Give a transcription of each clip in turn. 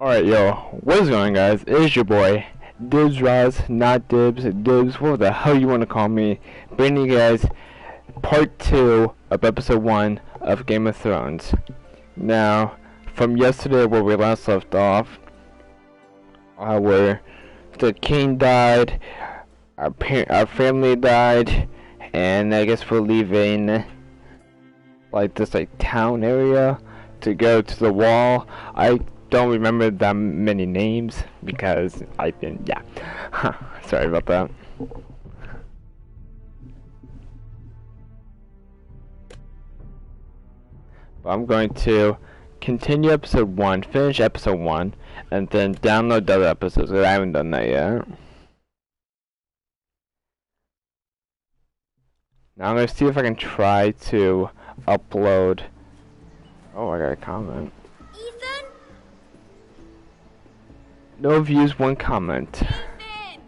Alright, yo, what is going on, guys? It's your boy, Dibs Raz, not Dibs, Dibs, what the hell you want to call me, bringing you guys part 2 of episode 1 of Game of Thrones. Now, from yesterday where we last left off, where the king died, our family died, and I guess we're leaving, like, this, town area to go to the wall. I don't remember that many names because I didn't. Yeah, sorry about that. But I'm going to continue episode 1, finish episode 1, and then download the other episodes. I haven't done that yet. Now I'm gonna see if I can try to upload. Oh, I got a comment. Ethan? No views, 1 comment. Ethan!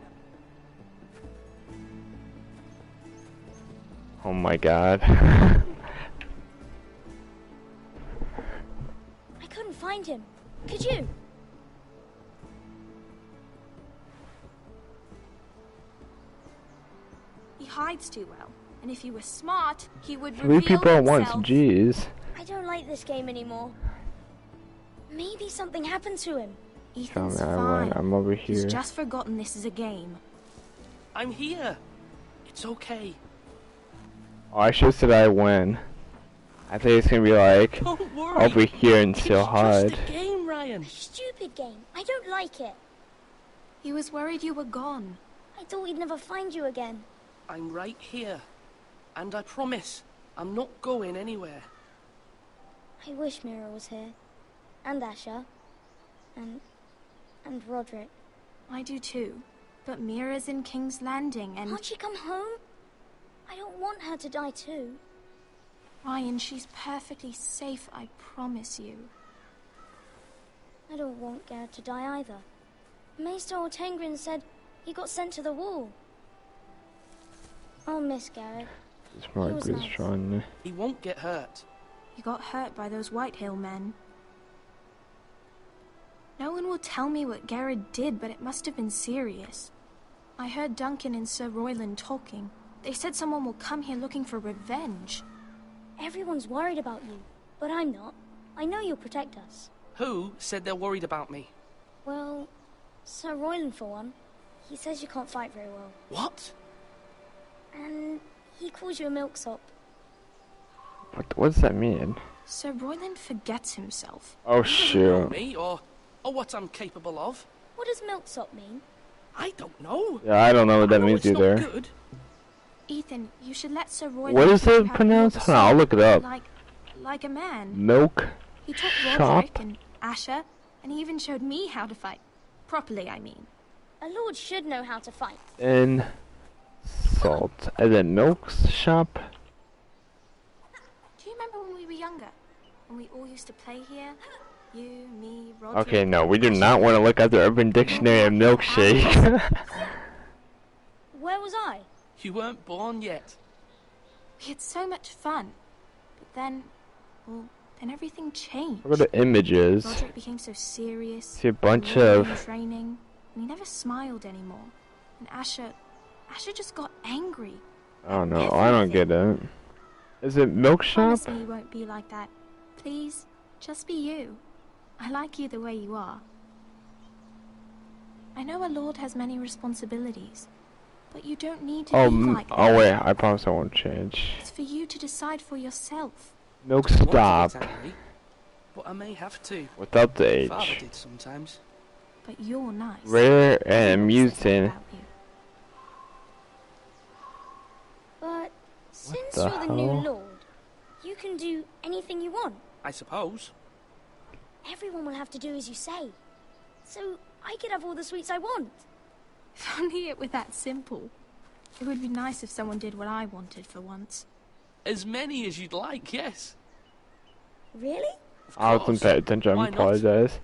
Oh my god. I couldn't find him. Could you? He hides too well, and if he were smart, he would 3 reveal people at once, himself. jeez. I don't like this game anymore. Maybe something happened to him. Ethan's Come fine. on, I'm over here. He's just forgotten this is a game. I'm here. It's okay. Oh, I should have said I win. I think it's gonna be like Don't worry. over here and still It's hide. just a game, Ryan. Stupid game. I don't like it. He was worried you were gone. I thought we'd never find you again. I'm right here. And I promise, I'm not going anywhere. I wish Mira was here. And Asher. And Roderick. I do too. But Mira's in King's Landing and... Can't she come home? I don't want her to die too. Ryan, she's perfectly safe, I promise you. I don't want Garrett to die either. Maester Ortengrin said he got sent to the wall. I'll miss Garrett. It's more He like was this nice. trying. He won't get hurt. He got hurt by those Whitehill men. No one will tell me what Garrett did, but it must have been serious. I heard Duncan and Sir Royland talking. They said someone will come here looking for revenge. Everyone's worried about you, but I'm not. I know you'll protect us. Who said they're worried about me? Well, Sir Royland for one. He says you can't fight very well. What? And he calls you a milksop. What does that mean? Sir Royland forgets himself. Oh He doesn't know shoot. me or what I'm capable of. What does milksop mean? I don't know. Yeah, I don't know what that I know means it's either. not good. Ethan, you should let Sir Royland... What is teach you it how to pronounced? milk Hold on, I'll look it up. Like a man. Milk He taught shop. Roderick and Asher, and he even showed me how to fight. Properly, I mean. A lord should know how to fight. And salt. And then milk shop. Do you remember when we were younger? When we all used to play here? You, me, Roderick... Okay, no, we do not want to look at the Urban Dictionary of milkshake. Where was I? You weren't born yet. We had so much fun. But then, well, then everything changed. Look at the images. Roderick became so serious. See a bunch we were in of. training, and he never smiled anymore. And Asher just got angry. Oh no, I don't get it. Is it milk shop? Promise me you won't be like that. Please, just be you. I like you the way you are. I know a lord has many responsibilities, but you don't need to be like that. Oh wait, I promise I won't change. It's for you to decide for yourself. Milk Won't stop exactly, but I may have to. without the Father H. did sometimes. But you're nice. Rare and Everyone says that amusing. about you. But since the you're the new hell? lord, you can do anything you want. I suppose. Everyone will have to do as you say. So I could have all the sweets I want. If only it were that simple. It would be nice if someone did what I wanted for once. As many as you'd like, yes. Really? Of I wasn't course. paying attention, I Why not? apologize.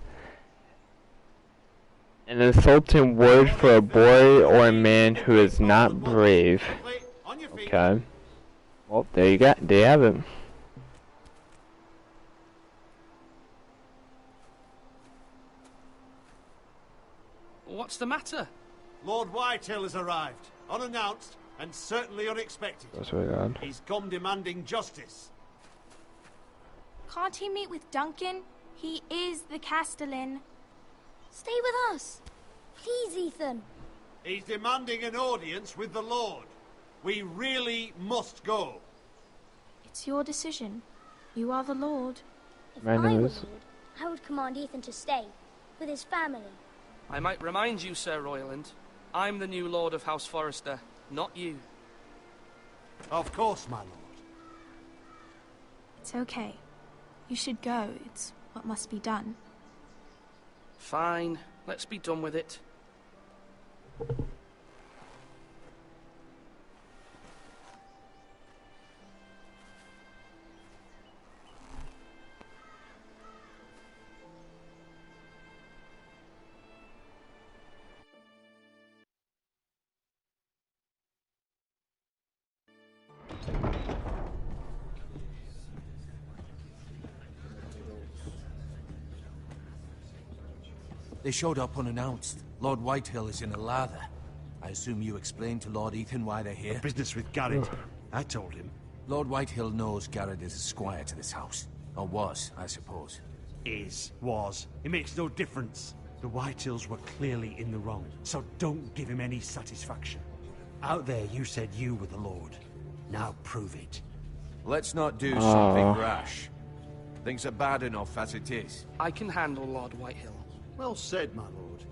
An insulting word for a boy or a man who is not brave. Okay. Well, there you have it. What's the matter? Lord Whitehill has arrived, unannounced and certainly unexpected. That's very odd. He's come demanding justice. Can't he meet with Duncan? He is the Castellan. Stay with us. Please, Ethan. He's demanding an audience with the Lord. We really must go. It's your decision. You are the Lord. If My I name were is- Lord, I would command Ethan to stay with his family. I might remind you, Sir Royland, I'm the new Lord of House Forrester, not you. Of course, my lord. It's okay. You should go. It's what must be done. Fine, let's be done with it. They showed up unannounced. Lord Whitehill is in a lather. I assume you explained to Lord Ethan why they're here? Business with Garrett. I told him. Lord Whitehill knows Garrett is a squire to this house. Or was, I suppose. Was. It makes no difference. The Whitehills were clearly in the wrong, so don't give him any satisfaction. Out there you said you were the Lord. Now prove it. Let's not do something rash. Things are bad enough as it is. I can handle Lord Whitehill. Well said, my lord.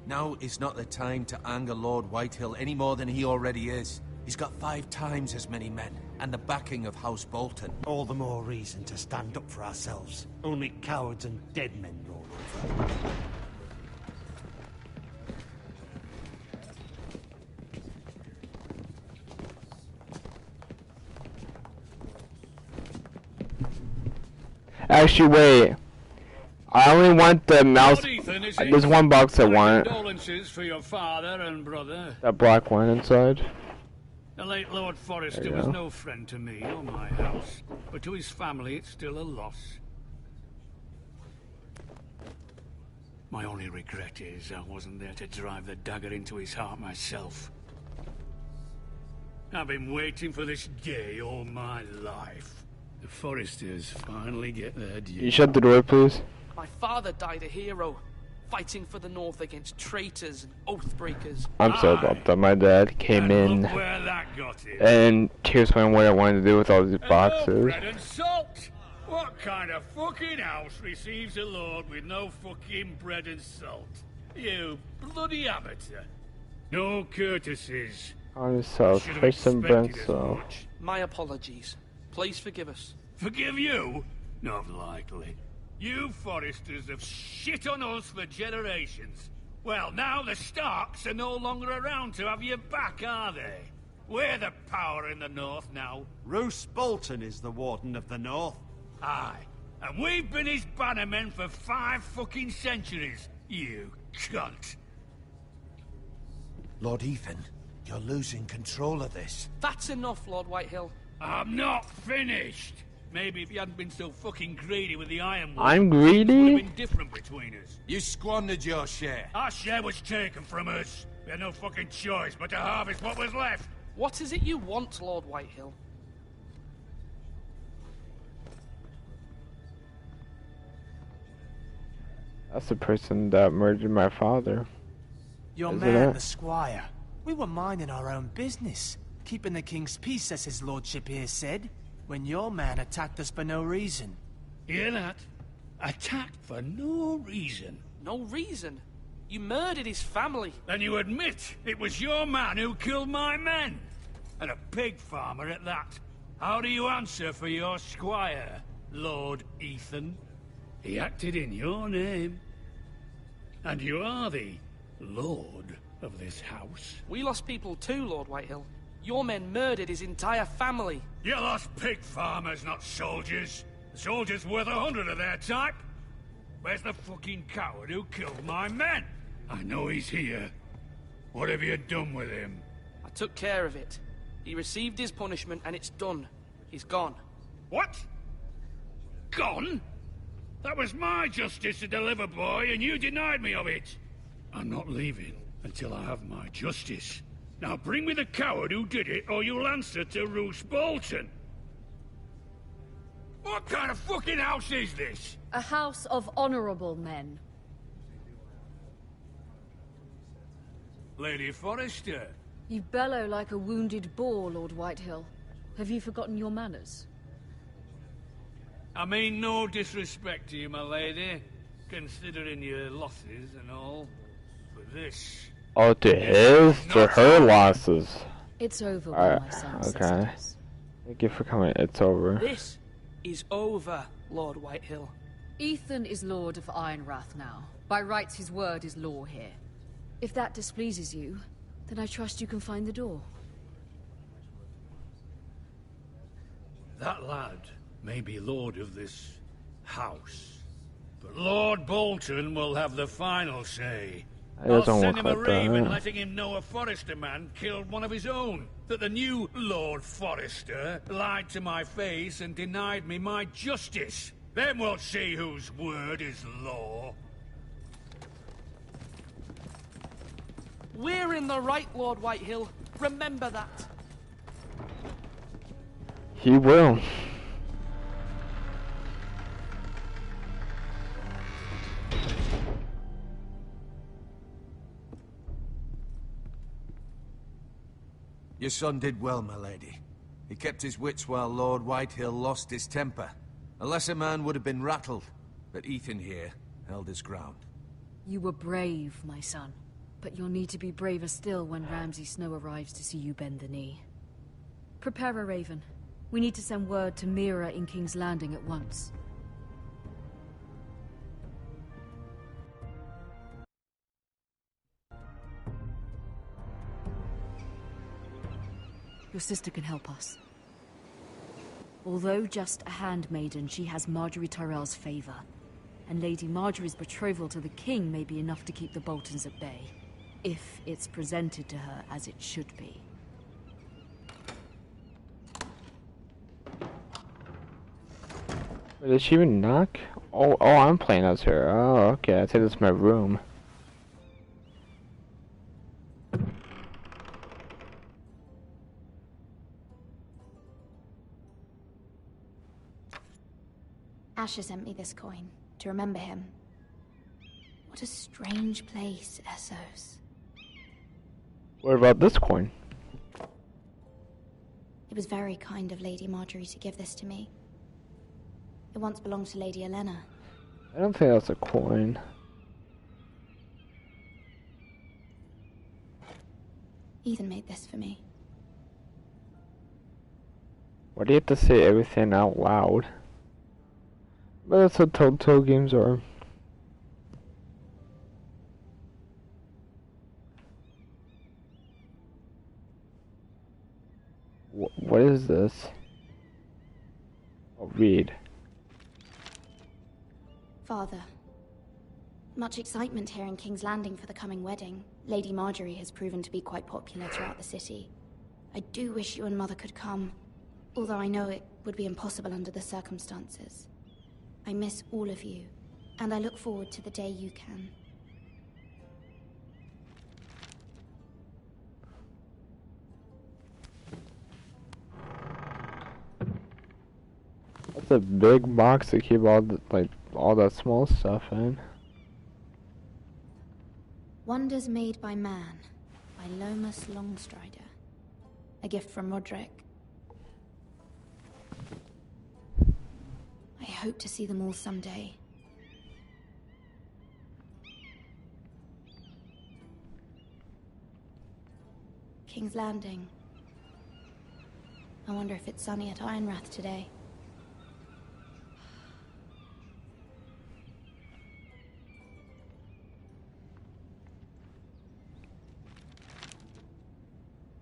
Now is not the time to anger Lord Whitehill any more than he already is. He's got 5 times as many men, and the backing of House Bolton. All the more reason to stand up for ourselves. Only cowards and dead men roll over. Actually, wait. I only want the mouse. Lord Ethan, is it? There's one box I My want. condolences for your father and brother. That black one inside. The late Lord Forrester There you was go. no friend to me or my house, but to his family it's still a loss. My only regret is I wasn't there to drive the dagger into his heart myself. I've been waiting for this day all my life. The Forresters finally get their due. You shut the door, please. My father died a hero, fighting for the North against traitors and oath breakers. I'm so about that. My dad came And in look where that got him. and he was wondering what I wanted to do with all these Hello, boxes. bread and salt. What kind of fucking house receives a lord with no fucking bread and salt? You bloody amateur. No courtesies. On himself, Should have fix some expected bread as so. much. My apologies. Please forgive us. Forgive you? Not likely. You Forresters have shit on us for generations. Well, now the Starks are no longer around to have you back, are they? We're the power in the North now. Roose Bolton is the Warden of the North. Aye. And we've been his bannermen for 5 fucking centuries. You cunt. Lord Ethan, you're losing control of this. That's enough, Lord Whitehill. I'm not finished. Maybe if you hadn't been so fucking greedy with the ironwood, I'm things would have greedy? been different between us. You squandered your share. Our share was taken from us. We had no fucking choice but to harvest what was left. What is it you want, Lord Whitehill? That's the person that murdered my father. Your Is it man, that? the squire. We were minding our own business, keeping the king's peace, as his lordship here said, when your man attacked us for no reason. Hear that? Attacked for no reason. No reason. You murdered his family. Then you admit it was your man who killed my men. And a pig farmer at that. How do you answer for your squire, Lord Ethan? He acted in your name. And you are the Lord of this house. We lost people too, Lord Whitehill. Your men murdered his entire family. You lost pig farmers, not soldiers. The soldiers worth 100 of their type. Where's the fucking coward who killed my men? I know he's here. What have you done with him? I took care of it. He received his punishment and it's done. He's gone. What? Gone? That was my justice to deliver, boy, and you denied me of it. I'm not leaving until I have my justice. Now bring me the coward who did it, or you'll answer to Roose Bolton. What kind of fucking house is this? A house of honorable men. Lady Forrester. You bellow like a wounded boar, Lord Whitehill. Have you forgotten your manners? I mean no disrespect to you, my lady, considering your losses and all. But this... Oh, to his, to her losses. It's over when Alright, my son says okay. it is. Thank you for coming. It's over. This is over, Lord Whitehill. Ethan is Lord of Ironrath now. By rights, his word is law here. If that displeases you, then I trust you can find the door. That lad may be lord of this house, but Lord Bolton will have the final say. It I'll doesn't send work him a like raven that. letting him know a Forrester man killed one of his own. That the new Lord Forrester lied to my face and denied me my justice. Then we'll see whose word is law. We're in the right, Lord Whitehill. Remember that. He will. Your son did well, my lady. He kept his wits while Lord Whitehill lost his temper. A lesser man would have been rattled, but Ethan here held his ground. You were brave, my son. But you'll need to be braver still when Ramsay Snow arrives to see you bend the knee. Prepare a raven. We need to send word to Mira in King's Landing at once. Your sister can help us. Although just a handmaiden, she has Marjorie Tyrell's favor. And Lady Marjorie's betrothal to the king may be enough to keep the Boltons at bay. If it's presented to her as it should be. Did she even knock? Oh, I'm playing as her. Oh, okay. I think this is my room. Asher sent me this coin to remember him. What a strange place, Essos. What about this coin? It was very kind of Lady Marjorie to give this to me. It once belonged to Lady Elena. I don't think that's a coin. Ethan made this for me. Why do you have to say everything out loud? But that's what Telltale games are. What is this? Oh, read. Father. Much excitement here in King's Landing for the coming wedding. Lady Marjorie has proven to be quite popular throughout the city. I do wish you and Mother could come, although I know it would be impossible under the circumstances. I miss all of you, and I look forward to the day you can. That's a big box to keep all the, all that small stuff in. Wonders Made by Man, by Lomas Longstrider. A gift from Roderick. I hope to see them all someday. King's Landing. I wonder if it's sunny at Ironrath today.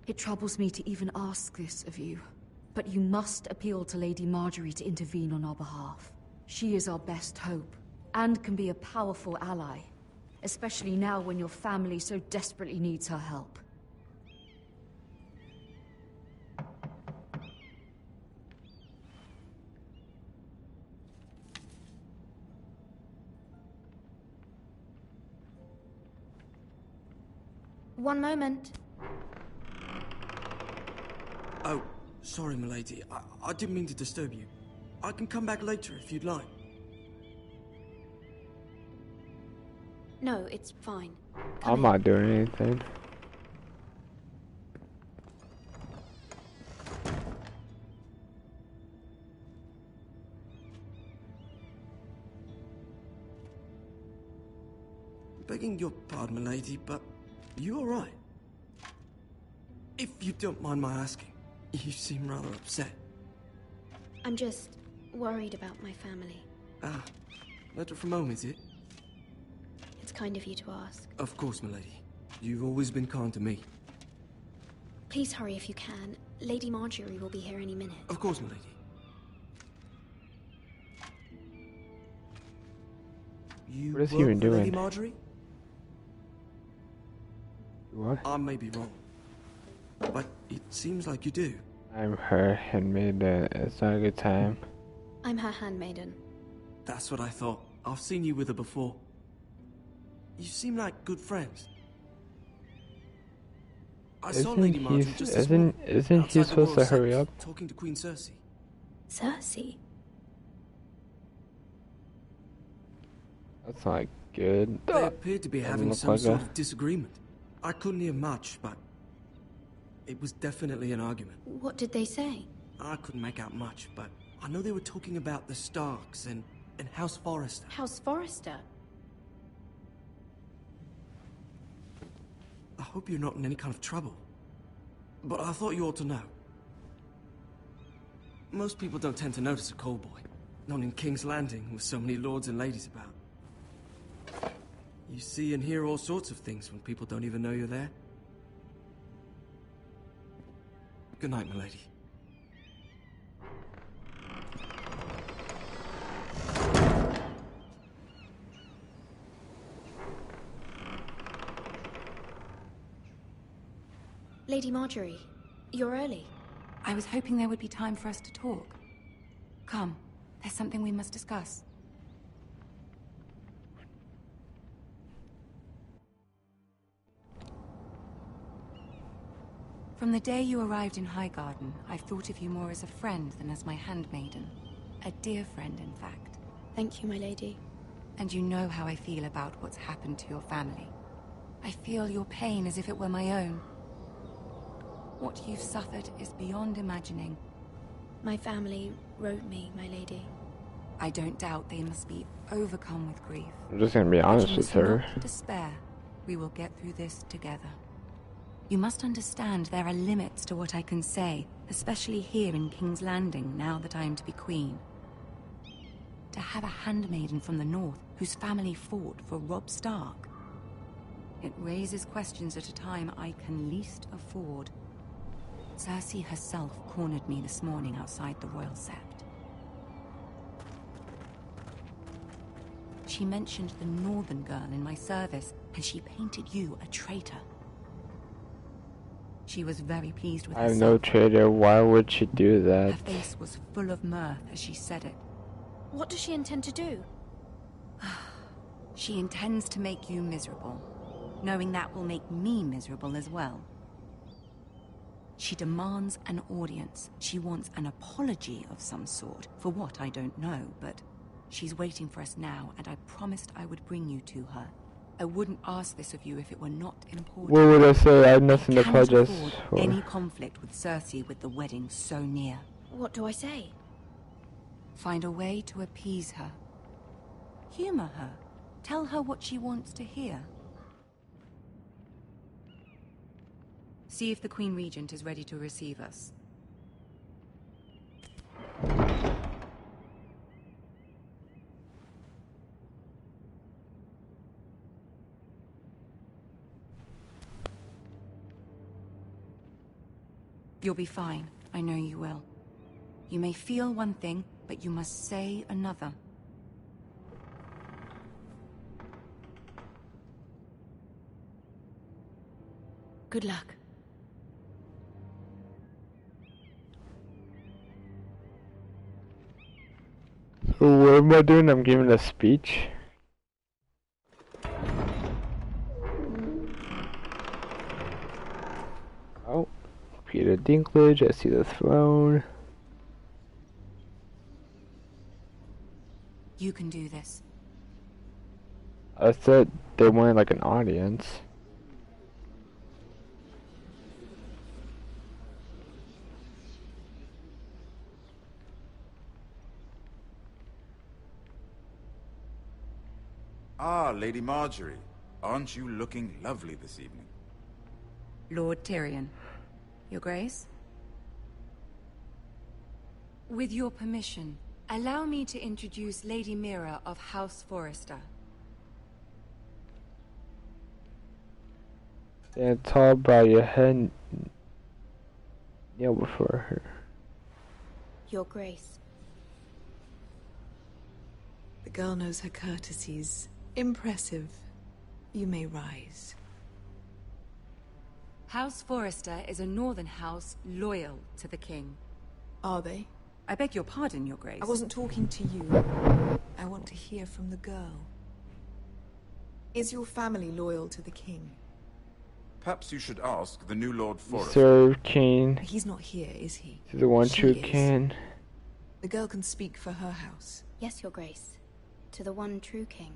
It troubles me to even ask this of you, but you must appeal to Lady Marjorie to intervene on our behalf. She is our best hope, and can be a powerful ally, especially now when your family so desperately needs her help. One moment. Oh, sorry, milady. I didn't mean to disturb you. I can come back later if you'd like. No, it's fine. I'm not doing anything. Begging your pardon, milady, but you all right? If you don't mind my asking, you seem rather upset. I'm just worried about my family. Ah, letter from home, is it? It's kind of you to ask. Of course, milady. You've always been kind to me. Please hurry if you can. Lady Marjorie will be here any minute. Of course, milady. You What is he work even for Lady doing? Marjorie? What? I may be wrong, but it seems like you do. I'm her handmaiden. It's not a good time. I'm her handmaiden. That's what I thought. I've seen you with her before. You seem like good friends. I saw Lady Marjorie just this morning, isn't he outside the supposed to royal hurry sept, up? talking to Queen Cersei. Cersei? That's not good. They appeared to be having look some like sort a- of disagreement. I couldn't hear much, but it was definitely an argument. What did they say? I couldn't make out much, but I know they were talking about the Starks and House Forrester. House Forrester? I hope you're not in any kind of trouble, but I thought you ought to know. Most people don't tend to notice a call boy, not in King's Landing with so many lords and ladies about. You see and hear all sorts of things when people don't even know you're there. Good night, milady. Lady Marjorie, you're early. I was hoping there would be time for us to talk. Come, there's something we must discuss. From the day you arrived in Highgarden, I've thought of you more as a friend than as my handmaiden. A dear friend, in fact. Thank you, my lady. And you know how I feel about what's happened to your family. I feel your pain as if it were my own. What you've suffered is beyond imagining. My family wrote me, my lady. I don't doubt they must be overcome with grief. I'm just gonna be honest with her. Not despair. We will get through this together. You must understand there are limits to what I can say, especially here in King's Landing, now that I am to be queen. To have a handmaiden from the north whose family fought for Robb Stark. It raises questions at a time I can least afford. Cersei herself cornered me this morning outside the royal sept. She mentioned the northern girl in my service, and she painted you a traitor. She was very pleased with herself. I'm no traitor. Why would she do that? Her face was full of mirth as she said it. What does she intend to do? She intends to make you miserable, knowing that will make me miserable as well. She demands an audience. She wants an apology of some sort, for what I don't know, but she's waiting for us now, and I promised I would bring you to her. I wouldn't ask this of you if it were not important. What would I say? I had nothing to I cannot apologize afford for. any conflict with Cersei with the wedding so near. What do I say? Find a way to appease her. Humor her. Tell her what she wants to hear. See if the Queen Regent is ready to receive us. You'll be fine. I know you will. You may feel one thing, but you must say another. Good luck. So what am I doing? I'm giving a speech. Peter Dinklage. I see the throne. You can do this. I said they wanted like an audience. Ah, Lady Marjorie. Aren't you looking lovely this evening? Lord Tyrion. Your Grace? With your permission, allow me to introduce Lady Mira of House Forrester. Stand tall, bow your head, kneel before her. Your Grace. The girl knows her courtesies. Impressive. You may rise. House Forrester is a northern house loyal to the king. Are they? I beg your pardon, Your Grace. I wasn't talking to you. I want to hear from the girl. Is your family loyal to the king? Perhaps you should ask the new Lord Forrester. Serve king. He's not here, is he? He's the one She true is. king. The girl can speak for her house. Yes, Your Grace. To the one true king.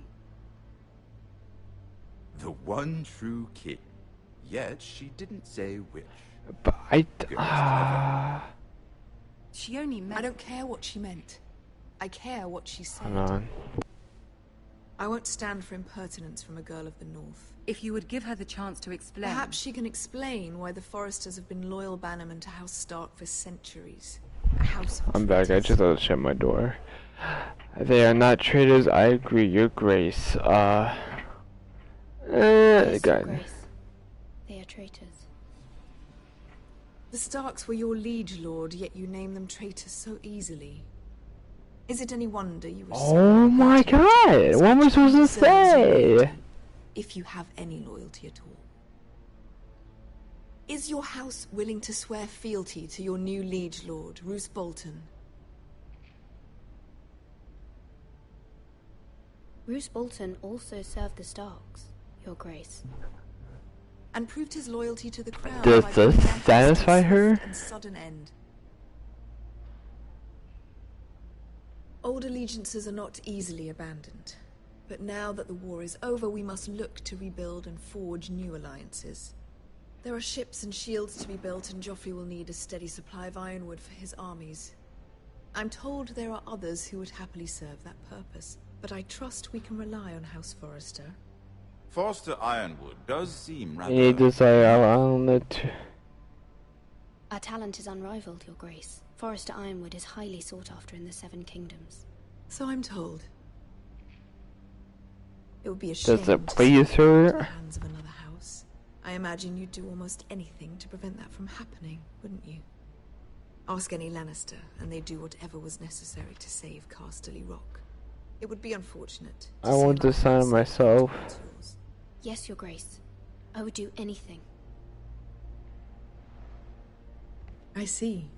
The one true king. Yet she didn't say which. But I. She only meant... I don't care what she meant. I care what she said. Hold on. I won't stand for impertinence from a girl of the North. If you would give her the chance to explain... Perhaps she can explain why the Forresters have been loyal bannermen to House Stark for centuries. A house of I'm back. I just had to shut my door. They are not traitors. I agree, Your Grace. Yes, Your God. Grace. They are traitors. The Starks were your liege lord, yet you name them traitors so easily. Is it any wonder you were Oh my God! What am I supposed to say? If you have any loyalty at all. Is your house willing to swear fealty to your new liege lord, Roose Bolton? Roose Bolton also served the Starks, Your Grace. And proved his loyalty to the crown Does by this bringing their satisfy hastily her? swift and sudden end. Old allegiances are not easily abandoned. But now that the war is over, we must look to rebuild and forge new alliances. There are ships and shields to be built, and Joffrey will need a steady supply of ironwood for his armies. I'm told there are others who would happily serve that purpose, but I trust we can rely on House Forrester. Forster Ironwood does seem rather... You need to say on it. Our talent is unrivaled, Your Grace. Forrester Ironwood is highly sought after in the Seven Kingdoms. So I'm told. It would be a shame Does it to please slip into the her? hands of another house. I imagine you'd do almost anything to prevent that from happening, wouldn't you? Ask any Lannister, and they'd do whatever was necessary to save Casterly Rock. It would be unfortunate. I want to sign myself. Yes, Your Grace. I would do anything. I see.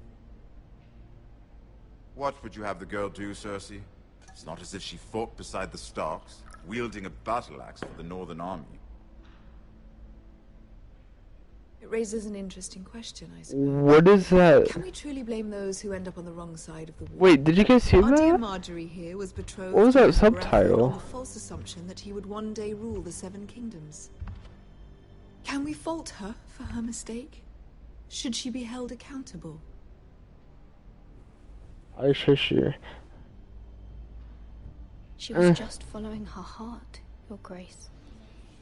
What would you have the girl do, Cersei? It's not as if she fought beside the Starks, wielding a battle axe for the Northern Army. It raises an interesting question, I suppose. What is that? Can we truly blame those who end up on the wrong side of the war? Wait, did you guys see Our dear that? Marjorie here was betrothed What was to that Emperor Rathor subtitle? on the false assumption that he would one day rule the Seven Kingdoms. Can we fault her for her mistake? Should she be held accountable? I sure. She was just following her heart, Your Grace.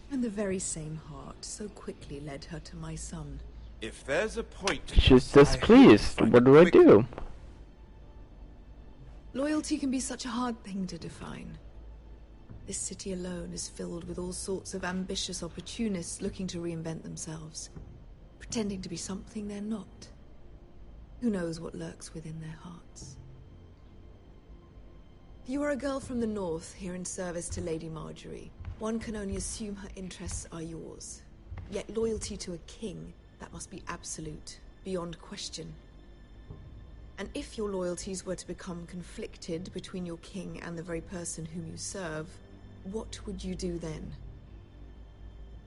And the very same heart so quickly led her to my son. If there's a point... She's displeased. What do I do? Loyalty can be such a hard thing to define. This city alone is filled with all sorts of ambitious opportunists looking to reinvent themselves, pretending to be something they're not. Who knows what lurks within their hearts? You are a girl from the north, here in service to Lady Marjorie. One can only assume her interests are yours. Yet loyalty to a king, that must be absolute, beyond question. And if your loyalties were to become conflicted between your king and the very person whom you serve, what would you do then?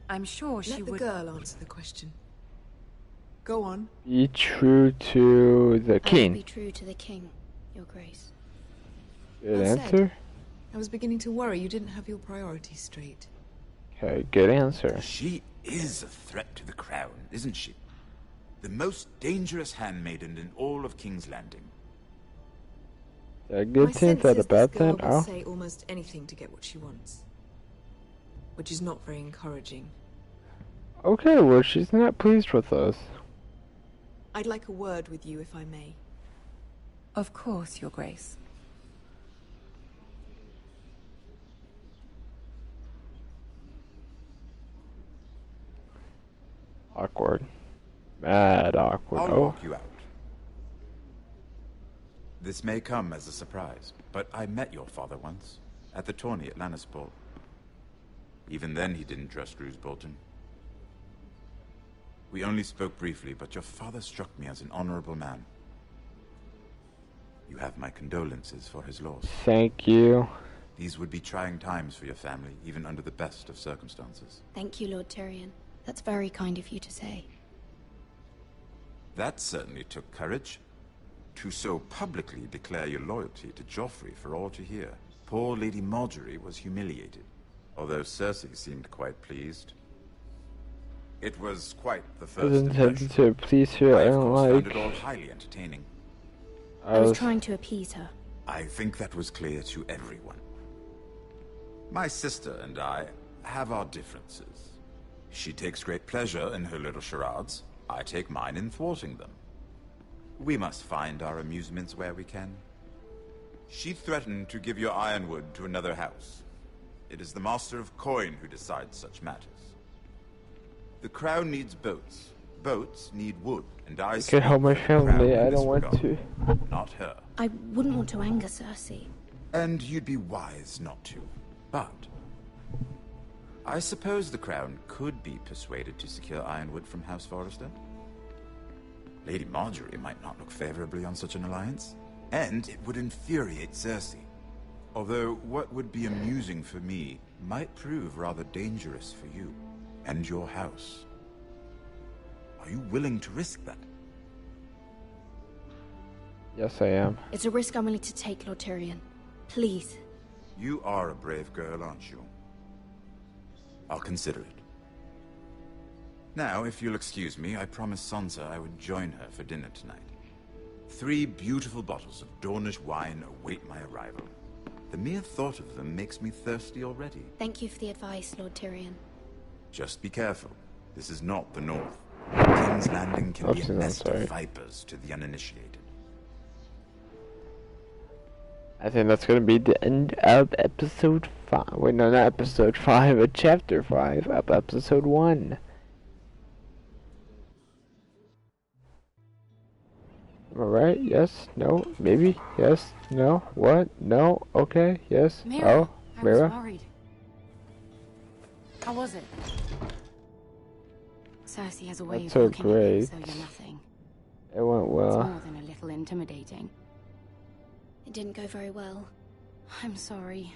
I'm sure she Let the would... girl answer the question. Go on. Be true to the I will king. be true to the king, Your Grace. Good Well answer. said. I was beginning to worry you didn't have your priorities straight. Okay, good answer. She is a threat to the crown, isn't she? The most dangerous handmaiden in all of King's Landing. A My good thing sense that is about this girl that? will Oh, say almost anything to get what she wants. Which is not very encouraging. okay. Well, she's not pleased with us. I'd like a word with you, if I may. Of course, Your Grace. Awkward. Mad awkward. I'll Oh, walk you out. This may come as a surprise, but I met your father once, at the tourney at Lannisport. Even then he didn't trust Roose Bolton. We only spoke briefly, but your father struck me as an honorable man. You have my condolences for his loss. thank you. These would be trying times for your family, even under the best of circumstances. Thank you, Lord Tyrion. That's very kind of you to say. That certainly took courage. To so publicly declare your loyalty to Joffrey for all to hear. Poor Lady Marjorie was humiliated, although Cersei seemed quite pleased. It was quite the I first was intended impression. to please her. I I of don't course found like. it all highly entertaining. I was trying to appease her. I think that was clear to everyone. My sister and I have our differences. She takes great pleasure in her little charades. I take mine in thwarting them. We must find our amusements where we can. She threatened to give your ironwood to another house. It is the Master of Coin who decides such matters. The crown needs boats. Boats need wood, and I can help my speak for the crown family. in I this don't want regard, to. Not her. I wouldn't want to anger Cersei. And you'd be wise not to. But I suppose the crown could be persuaded to secure ironwood from House Forrester. Lady Marjorie might not look favorably on such an alliance, and it would infuriate Cersei. Although what would be amusing for me might prove rather dangerous for you and your house. Are you willing to risk that? Yes, I am. It's a risk I'm willing to take, Lord Tyrion. Please. You are a brave girl, aren't you? I'll consider it. Now, if you'll excuse me, I promised Sansa I would join her for dinner tonight. 3 beautiful bottles of Dornish wine await my arrival. The mere thought of them makes me thirsty already. Thank you for the advice, Lord Tyrion. Just be careful. This is not the North. King's Landing can be a Oopsie, I'm nest sorry. of vipers to the uninitiated. I think that's gonna be the end of episode 5. Wait, no, not episode 5, but chapter 5 of episode 1. Am I right? Yes? No? Maybe? Yes? No? What? No? Okay? Yes? Mira, Oh? I was Mira? worried. How was it? Cersei has a way That's of so looking at you great. so you're nothing. It went It's well. more than a little intimidating. It didn't go very well. I'm sorry.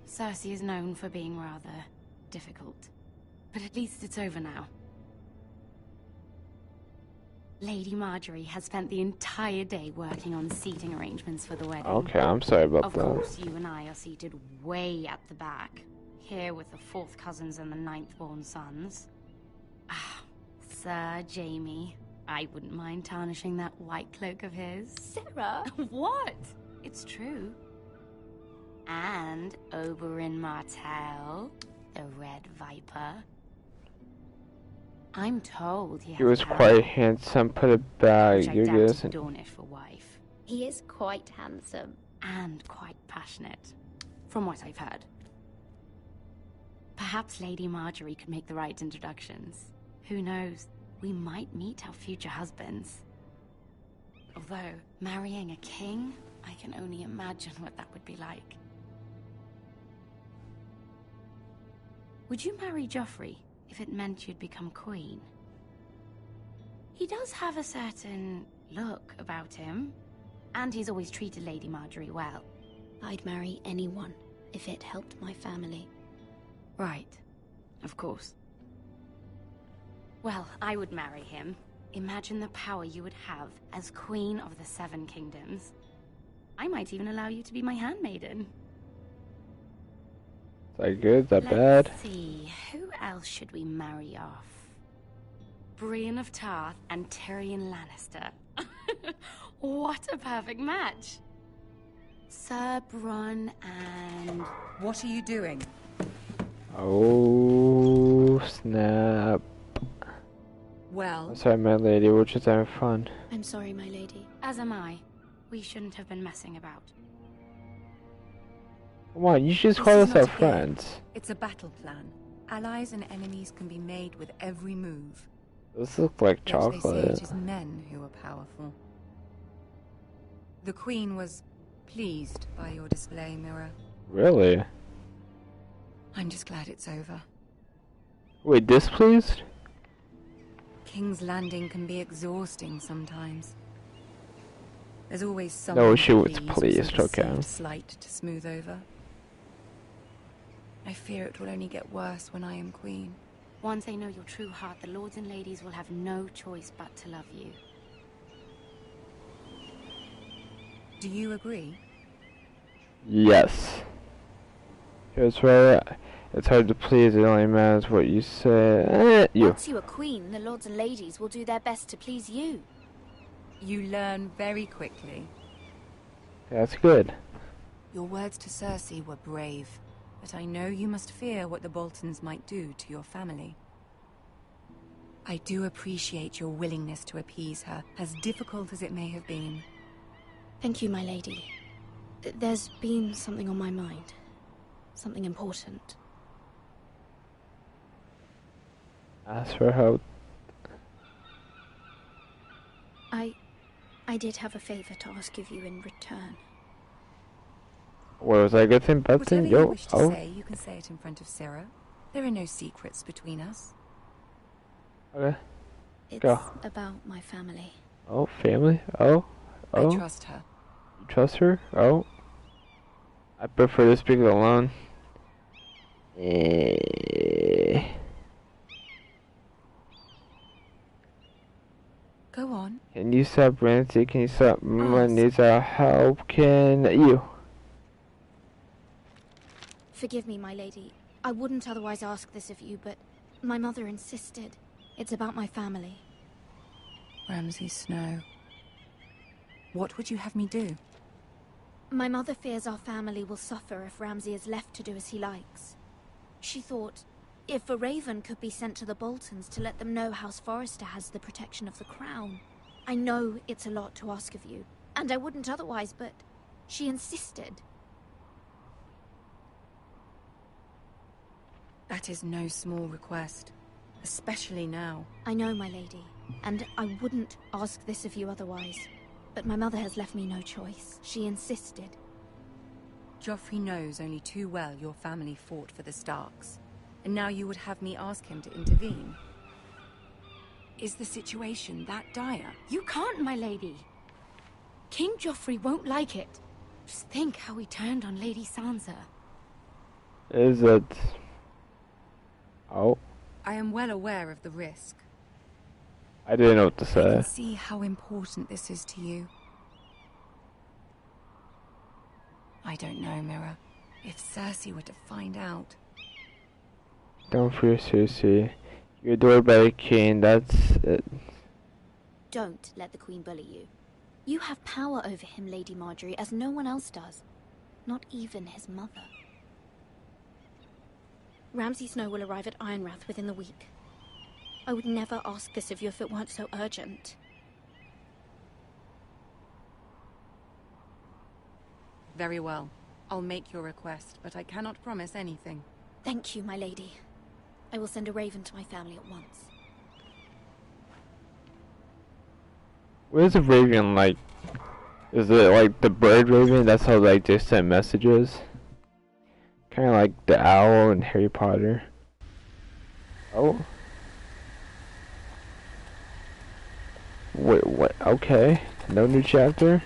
Cersei is known for being rather difficult. But at least it's over now. Lady Marjorie has spent the entire day working on seating arrangements for the wedding. Okay, I'm sorry about Of that. course, you and I are seated way at the back. Here with the 4th cousins and the 9th-born sons. Ah, Sir Jaime. I wouldn't mind tarnishing that white cloak of his. Sarah! What? It's true. And Oberyn Martell, the Red Viper. I'm told he He was has a quite harem, handsome. Put it back. which I You doubt guys. is Dornish for wife. He is quite handsome. And quite passionate, from what I've heard. Perhaps Lady Marjorie could make the right introductions. Who knows? We might meet our future husbands. Although, marrying a king, I can only imagine what that would be like. Would you marry Joffrey if it meant you'd become queen? He does have a certain look about him, and he's always treated Lady Marjorie well. I'd marry anyone if it helped my family. Right. Of course. Well, I would marry him, Imagine the power you would have as Queen of the Seven Kingdoms. I might even allow you to be my handmaiden. Is that good? Is that bad? Let's see, who else should we marry off? Brienne of Tarth and Tyrion Lannister. What a perfect match! Sir Bronn and... What are you doing? Oh, snap. Well... I'm sorry, my lady, we're just having fun. I'm sorry, my lady. As am I. We shouldn't have been messing about. Come on, you should just call us our friends. It's a battle plan. Allies and enemies can be made with every move. This looks like Yet they say chocolate. it is men who are powerful. The Queen was pleased by your display, Mira. Really? I'm just glad it's over. Wait, displeased? King's Landing can be exhausting sometimes. There's always No, someone she was with pleased, some okay. perceived slight to smooth over. I fear it will only get worse when I am queen. Once they know your true heart, the lords and ladies will have no choice but to love you. Do you agree? Yes. It's right. It's hard to please. It only matters what you say. You. Once you are queen, the lords and ladies will do their best to please you. You learn very quickly. That's good. Your words to Cersei were brave, but I know you must fear what the Boltons might do to your family. I do appreciate your willingness to appease her, as difficult as it may have been. Thank you, my lady. There's been something on my mind. Something important. Ask for help. I did have a favor to ask of you in return. What was I good thing, bad Whatever thing? you Yo, wish to say, you can say it in front of Sarah. There are no secrets between us. Okay. It's Go. about my family. Oh, family? Oh. I Oh. trust her. You trust her? Oh. I prefer to speak alone. Go on. Can you stop Ramsey? Can you stop? Someone needs our help. Can you? Forgive me, my lady. I wouldn't otherwise ask this of you, but my mother insisted. It's about my family. Ramsay Snow. What would you have me do? My mother fears our family will suffer if Ramsay is left to do as he likes. She thought, if a raven could be sent to the Boltons to let them know House Forrester has the protection of the crown. I know it's a lot to ask of you, and I wouldn't otherwise, but she insisted. That is no small request, especially now. I know, my lady, and I wouldn't ask this of you otherwise. But my mother has left me no choice. She insisted. Joffrey knows only too well your family fought for the Starks, and now you would have me ask him to intervene. Is the situation that dire? You can't, my lady. King Joffrey won't like it. Just think how he turned on Lady Sansa. Is it? Oh. I am well aware of the risk. I didn't know what to I say. can see how important this is to you. I don't know, Mira. If Cersei were to find out... Don't fear, Cersei. You're adored by the king, that's it. Don't let the Queen bully you. You have power over him, Lady Marjorie, as no one else does. Not even his mother. Ramsay Snow will arrive at Ironrath within the week. I would never ask this of you if it weren't so urgent. Very well. I'll make your request, but I cannot promise anything. Thank you, my lady. I will send a raven to my family at once. What is a raven like? Is it like the bird raven? That's how like they send messages? Kinda like the owl in Harry Potter. Oh. Wait, what? Okay. No new chapter?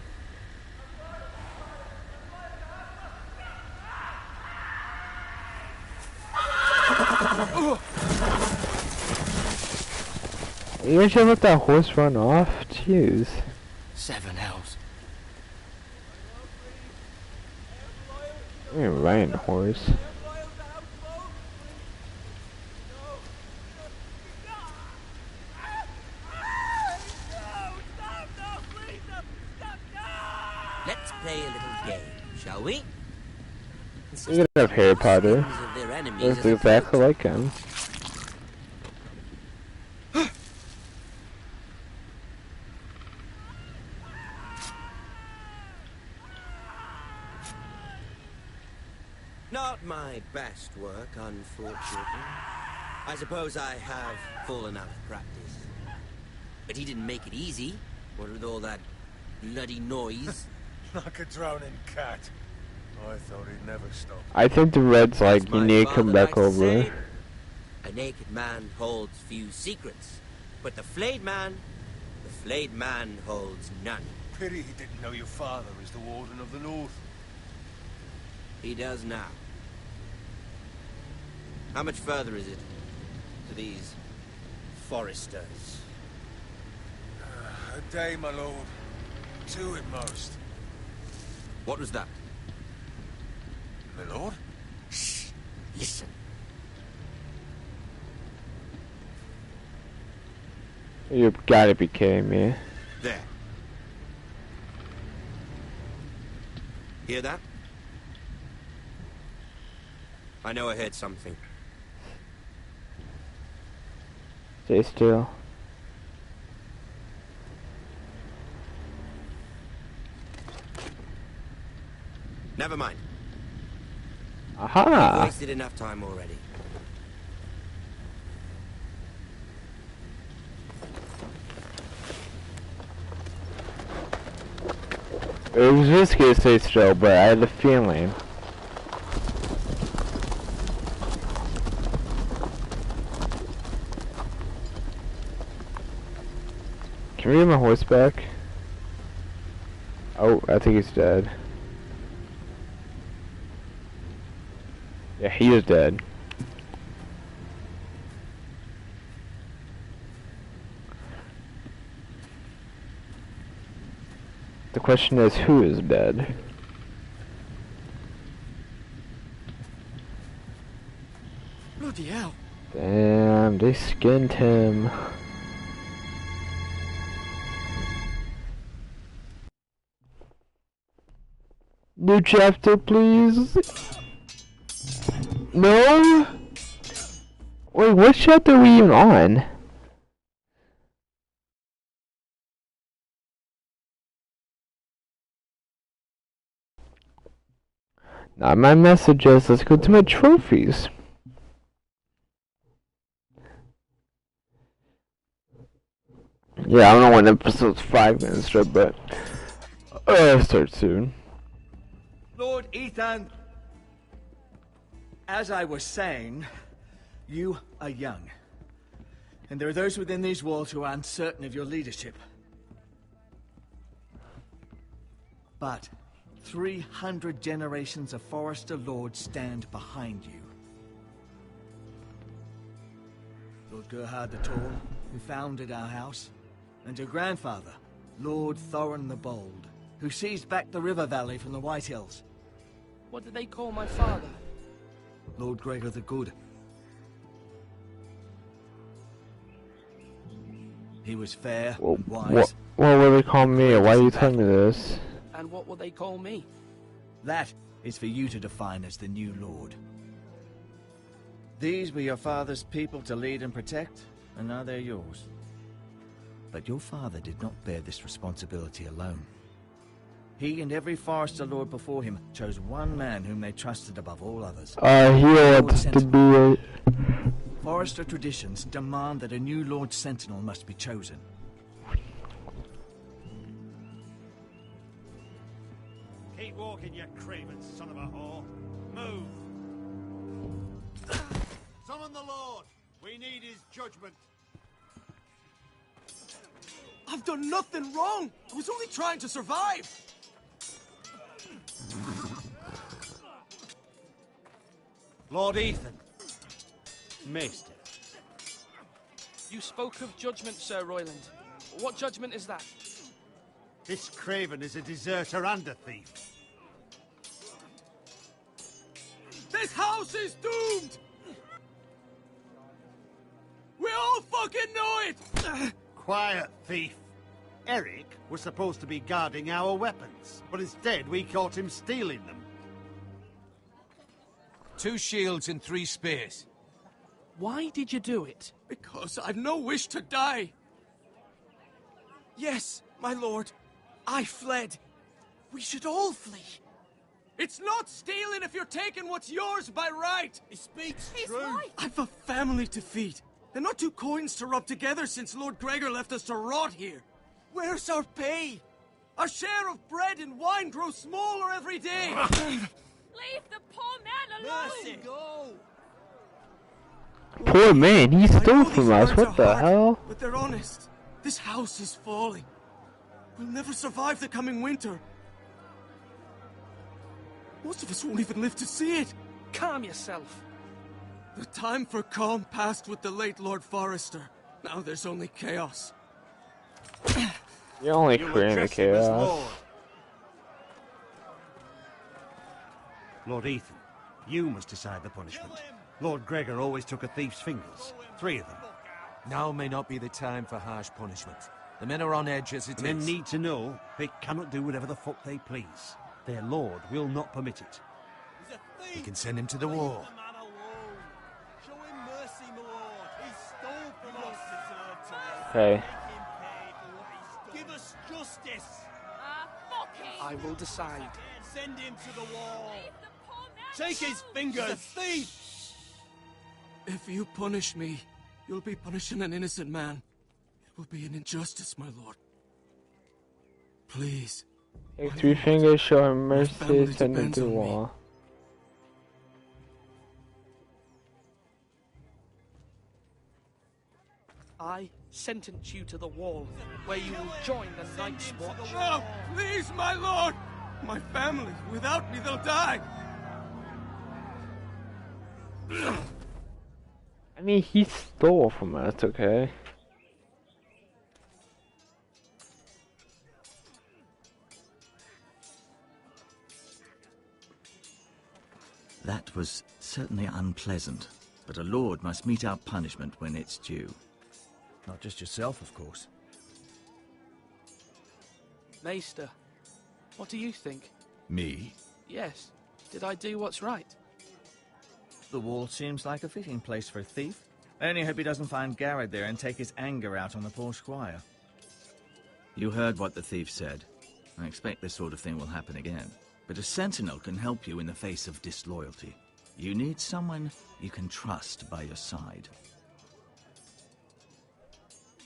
You should let that horse run off. Jeez. 7 hells. You're riding a horse. Let's play a little game, shall we? You can have Harry Potter. Looks exactly like him. Not my best work, unfortunately. I suppose I have fallen out of practice. But he didn't make it easy, what with all that bloody noise. Like a drowning cat. I thought he'd never stop. I think the Reds like you need to come back over. A naked man holds few secrets, but the flayed man holds none. Pity he didn't know your father is the Warden of the North. He does now. How much further is it to these foresters? A day, my lord. 2 at most. What was that? My lord? Shh! Listen. You gotta be kidding me. There. Hear that? I know I heard something. Stay still. Never mind. Aha! You've wasted enough time already. It was risky to stay still, but I had a feeling. Can we get my horse back? Oh, I think he's dead. Yeah, he is dead. The question is, who is dead? Bloody hell. Damn, they skinned him. New chapter, please. No? Wait, what chapter are we even on? Not my messages, let's go to my trophies. Yeah, I don't know when episode 5 gonna start, but start soon. Lord Ethan, as I was saying, you are young. And there are those within these walls who are uncertain of your leadership. But 300 generations of Forester Lords stand behind you. Lord Gerhard the Tall, who founded our house, and your grandfather, Lord Thorin the Bold, who seized back the river valley from the White Hills. What did they call my father? Lord Gregor the Good. He was fair, and wise. What will they call me? Why are you telling me this? And what will they call me? That is for you to define as the new Lord. These were your father's people to lead and protect, and now they're yours. But your father did not bear this responsibility alone. He and every Forester Lord before him chose one man whom they trusted above all others. He wants to be it. Forester traditions demand that a new Lord Sentinel must be chosen. Keep walking, you craven son of a whore. Move! Summon the Lord! We need his judgment. I've done nothing wrong! I was only trying to survive! Lord Ethan. Maester. You spoke of judgment, Sir Royland. What judgment is that? This craven is a deserter and a thief. This house is doomed! We all fucking know it! Quiet, thief. Eric was supposed to be guarding our weapons, but instead we caught him stealing them. 2 shields and 3 spears. Why did you do it? Because I've no wish to die. Yes, my lord. I fled. We should all flee. It's not stealing if you're taking what's yours by right. He speaks He's true. right. I've a family to feed. And not 2 coins to rub together since Lord Gregor left us to rot here. Where's our pay? Our share of bread and wine grows smaller every day. Leave the poor man alone! Mercy, go! Poor man, he stole from us. What the hell? But they're honest. This house is falling. We'll never survive the coming winter. Most of us won't even live to see it. Calm yourself. The time for calm passed with the late Lord Forrester. Now there's only chaos. You're only creating the chaos. Lord Ethan, you must decide the punishment. Lord Gregor always took a thief's fingers. 3 of them. Now may not be the time for harsh punishment. The men are on edge as it is. Men need to know they cannot do whatever the fuck they please. Their lord will not permit it. We can send him to the wall. Show him mercy, my lord. He stole from us. Okay. Give us justice. I will decide. Send him to the wall. Take his fingers. He's a thief. If you punish me, you'll be punishing an innocent man. It will be an injustice, my lord. Please. Take 3 fingers, show him mercy, send him to the wall. I sentence you to the wall, where you will join the Night's Watch. No, please, my lord! My family, without me, they'll die! I mean, he stole from us, okay? That was certainly unpleasant, but a lord must mete out punishment when it's due. Not just yourself, of course. Maester, what do you think? Me? Yes. Did I do what's right? The wall seems like a fitting place for a thief. I only hope he doesn't find Garrett there and take his anger out on the poor squire. You heard what the thief said. I expect this sort of thing will happen again. But a sentinel can help you in the face of disloyalty. You need someone you can trust by your side.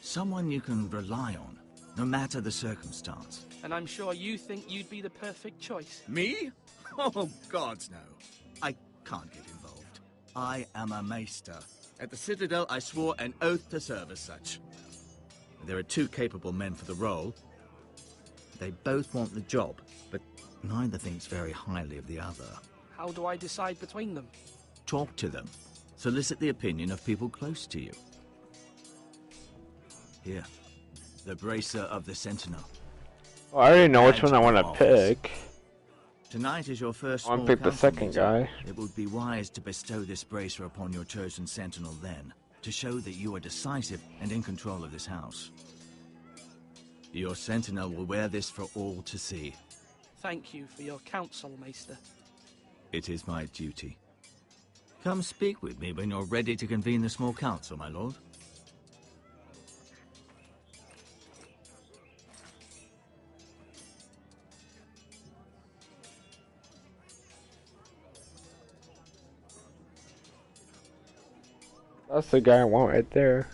Someone you can rely on, no matter the circumstance. And I'm sure you think you'd be the perfect choice. Me? Oh, gods no. I can't get involved. I am a maester. At the Citadel, I swore an oath to serve as such. There are 2 capable men for the role. They both want the job, but neither thinks very highly of the other. How do I decide between them? Talk to them. Solicit the opinion of people close to you. Here, the bracer of the Sentinel. Well, I already know which one I want to pick. Tonight is your first I want small to pick the council second meeting. guy. It would be wise to bestow this bracer upon your chosen sentinel then, to show that you are decisive and in control of this house. Your sentinel will wear this for all to see. Thank you for your counsel, Maester. It is my duty. Come speak with me when you're ready to convene the small council, my lord. That's the guy I want right there.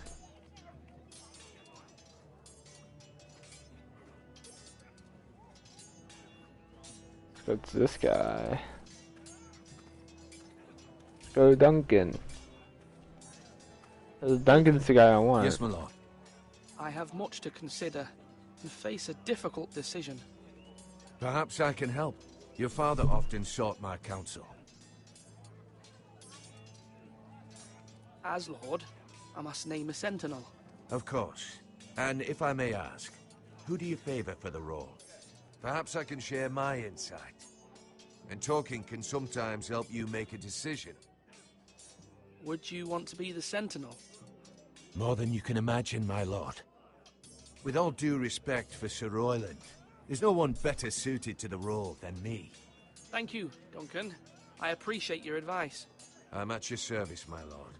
Let's go to this guy. Let's go to Duncan. Duncan's the guy I want. Yes, my lord. I have much to consider and face a difficult decision. Perhaps I can help. Your father often sought my counsel. As Lord, I must name a sentinel. Of course. And if I may ask, who do you favor for the role? Perhaps I can share my insight. And talking can sometimes help you make a decision. Would you want to be the Sentinel? More than you can imagine, my lord. With all due respect for Sir Royland, there's no one better suited to the role than me. Thank you, Duncan. I appreciate your advice. I'm at your service, my lord.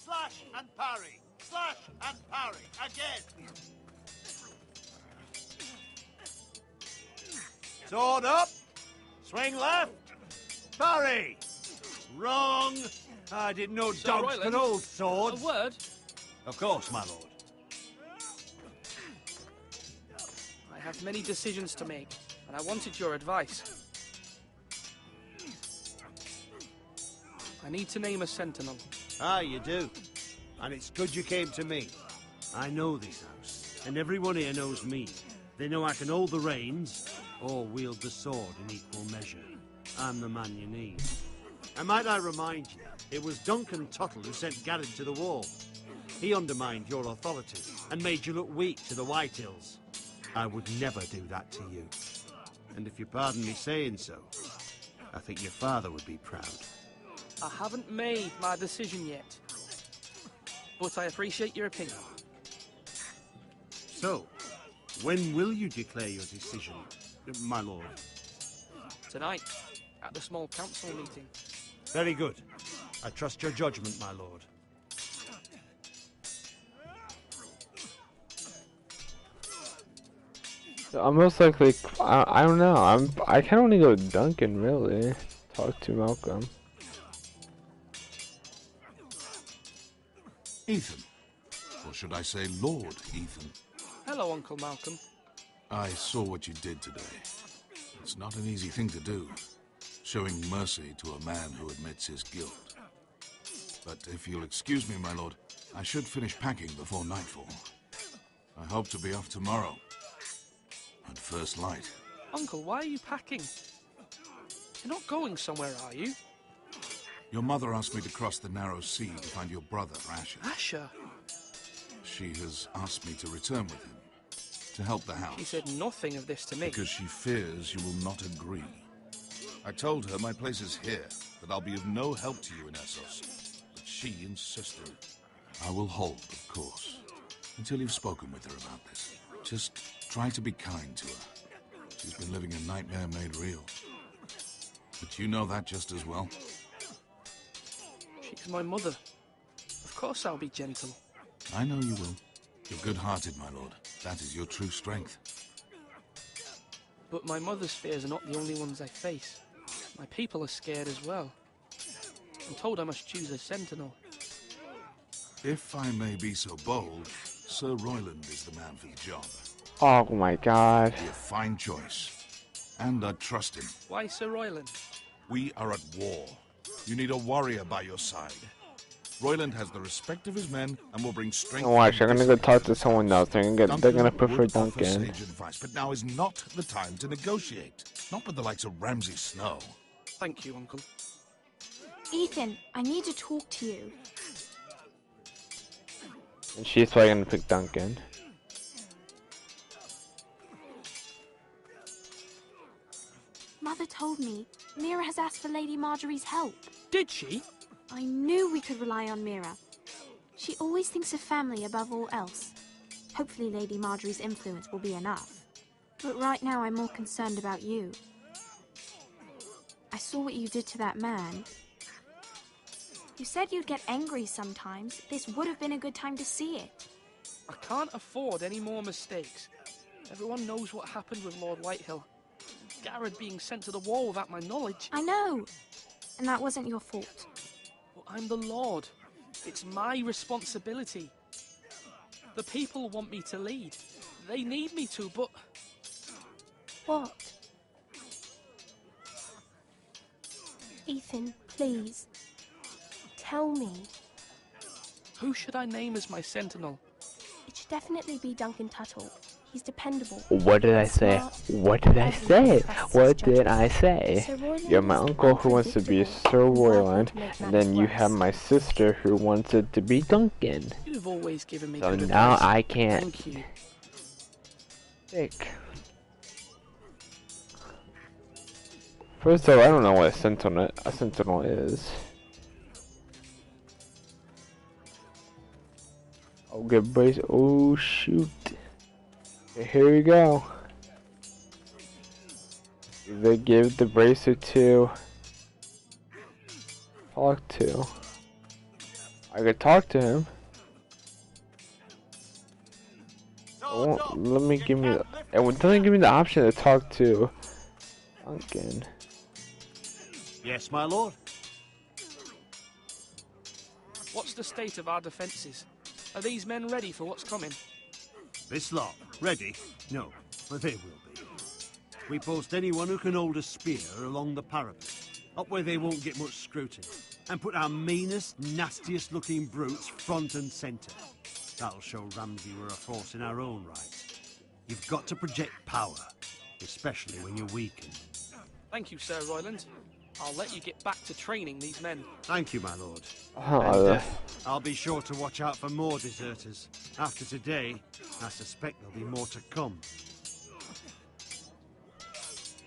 Slash and parry! Slash and parry! Again! Sword up! Swing left! Parry! Wrong! I didn't know Sir dogs Royland, could hold swords. A word? Of course, my lord. I have many decisions to make, and I wanted your advice. I need to name a Sentinel. Ah, you do. And it's good you came to me. I know this house, and everyone here knows me. They know I can hold the reins, or wield the sword in equal measure. I'm the man you need. And might I remind you, it was Duncan Tuttle who sent Garrett to the wall. He undermined your authority, and made you look weak to the Whitehills. I would never do that to you. And if you pardon me saying so, I think your father would be proud. I haven't made my decision yet, but I appreciate your opinion. So, when will you declare your decision, my lord? Tonight, at the small council meeting. Very good. I trust your judgment, my lord. I'm most likely, I don't know, I kind of want to go with Duncan, really. Talk to Malcolm. Ethan. Or should I say Lord Ethan? Hello, Uncle Malcolm. I saw what you did today. It's not an easy thing to do, showing mercy to a man who admits his guilt. But if you'll excuse me, my lord, I should finish packing before nightfall. I hope to be off tomorrow. At first light. Uncle, why are you packing? You're not going somewhere, are you? Your mother asked me to cross the narrow sea to find your brother, Asher. Asher? She has asked me to return with him, to help the house. She said nothing of this to me. Because she fears you will not agree. I told her my place is here, that I'll be of no help to you in Essos. But she insisted. I will hold, of course, until you've spoken with her about this. Just try to be kind to her. She's been living a nightmare made real. But you know that just as well. She's my mother. Of course I'll be gentle. I know you will. You're good-hearted, my lord. That is your true strength. But my mother's fears are not the only ones I face. My people are scared as well. I'm told I must choose a sentinel. If I may be so bold, Sir Royland is the man for the job. Oh my god. Be a fine choice. And I trust him. Why Sir Royland? We are at war. You need a warrior by your side. Royland has the respect of his men and will bring strength. Oh, watch, they're gonna go talk to someone else. They're gonna prefer Duncan. Sage advice, but now is not the time to negotiate. Not with the likes of Ramsay Snow. Thank you, Uncle. Ethan, I need to talk to you. And she's probably gonna pick Duncan. Mother told me Mira has asked for Lady Marjorie's help. Did she? I knew we could rely on Mira. She always thinks of family above all else. Hopefully Lady Marjorie's influence will be enough. But right now I'm more concerned about you. I saw what you did to that man. You said you'd get angry sometimes. This would have been a good time to see it. I can't afford any more mistakes. Everyone knows what happened with Lord Whitehill. Garrett being sent to the wall without my knowledge. I know. And that wasn't your fault. Well, I'm the Lord. It's my responsibility. The people want me to lead. They need me to, but... What? Ethan, please. Tell me. Who should I name as my sentinel? It should definitely be Duncan Tuttle. He's dependable. What did I say? What did I say? What did I say? Sir Royland You have my is uncle who wants to be Sir Royland, to make and matters then you have worse. my sister who wants it to be Duncan. You've always given me So good now advice. I can't. Thank you. Pick. First of all, I don't know what a sentinel is. Oh, good brace. Oh, shoot. Okay, here we go. They give the bracer to talk to. I could talk to him. Oh, let me give me. It doesn't give me the option to talk to Duncan. Yes, my lord. What's the state of our defences? Are these men ready for what's coming? This lot, ready? No, but they will be. We post anyone who can hold a spear along the parapet, up where they won't get much scrutiny, and put our meanest, nastiest looking brutes front and centre. That'll show Ramsay we're a force in our own right. You've got to project power, especially when you're weakened. Thank you, Sir Royland. I'll let you get back to training these men. Thank you, my lord. Oh, And, I'll be sure to watch out for more deserters. After today, I suspect there'll be more to come.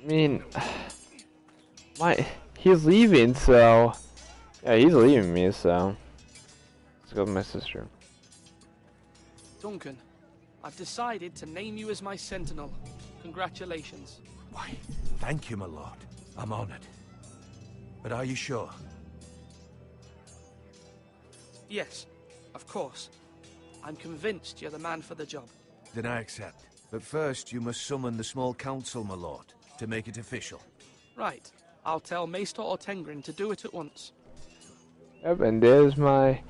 I mean, he's leaving, so yeah, he's leaving me, so let's go with my sister. Duncan, I've decided to name you as my sentinel. Congratulations. Why, thank you, my lord. I'm honored. But are you sure? Yes, of course. I'm convinced you're the man for the job. Then I accept. But first, you must summon the small council, my lord, to make it official. Right. I'll tell Maester Ortengrin to do it at once. Yep, and there's my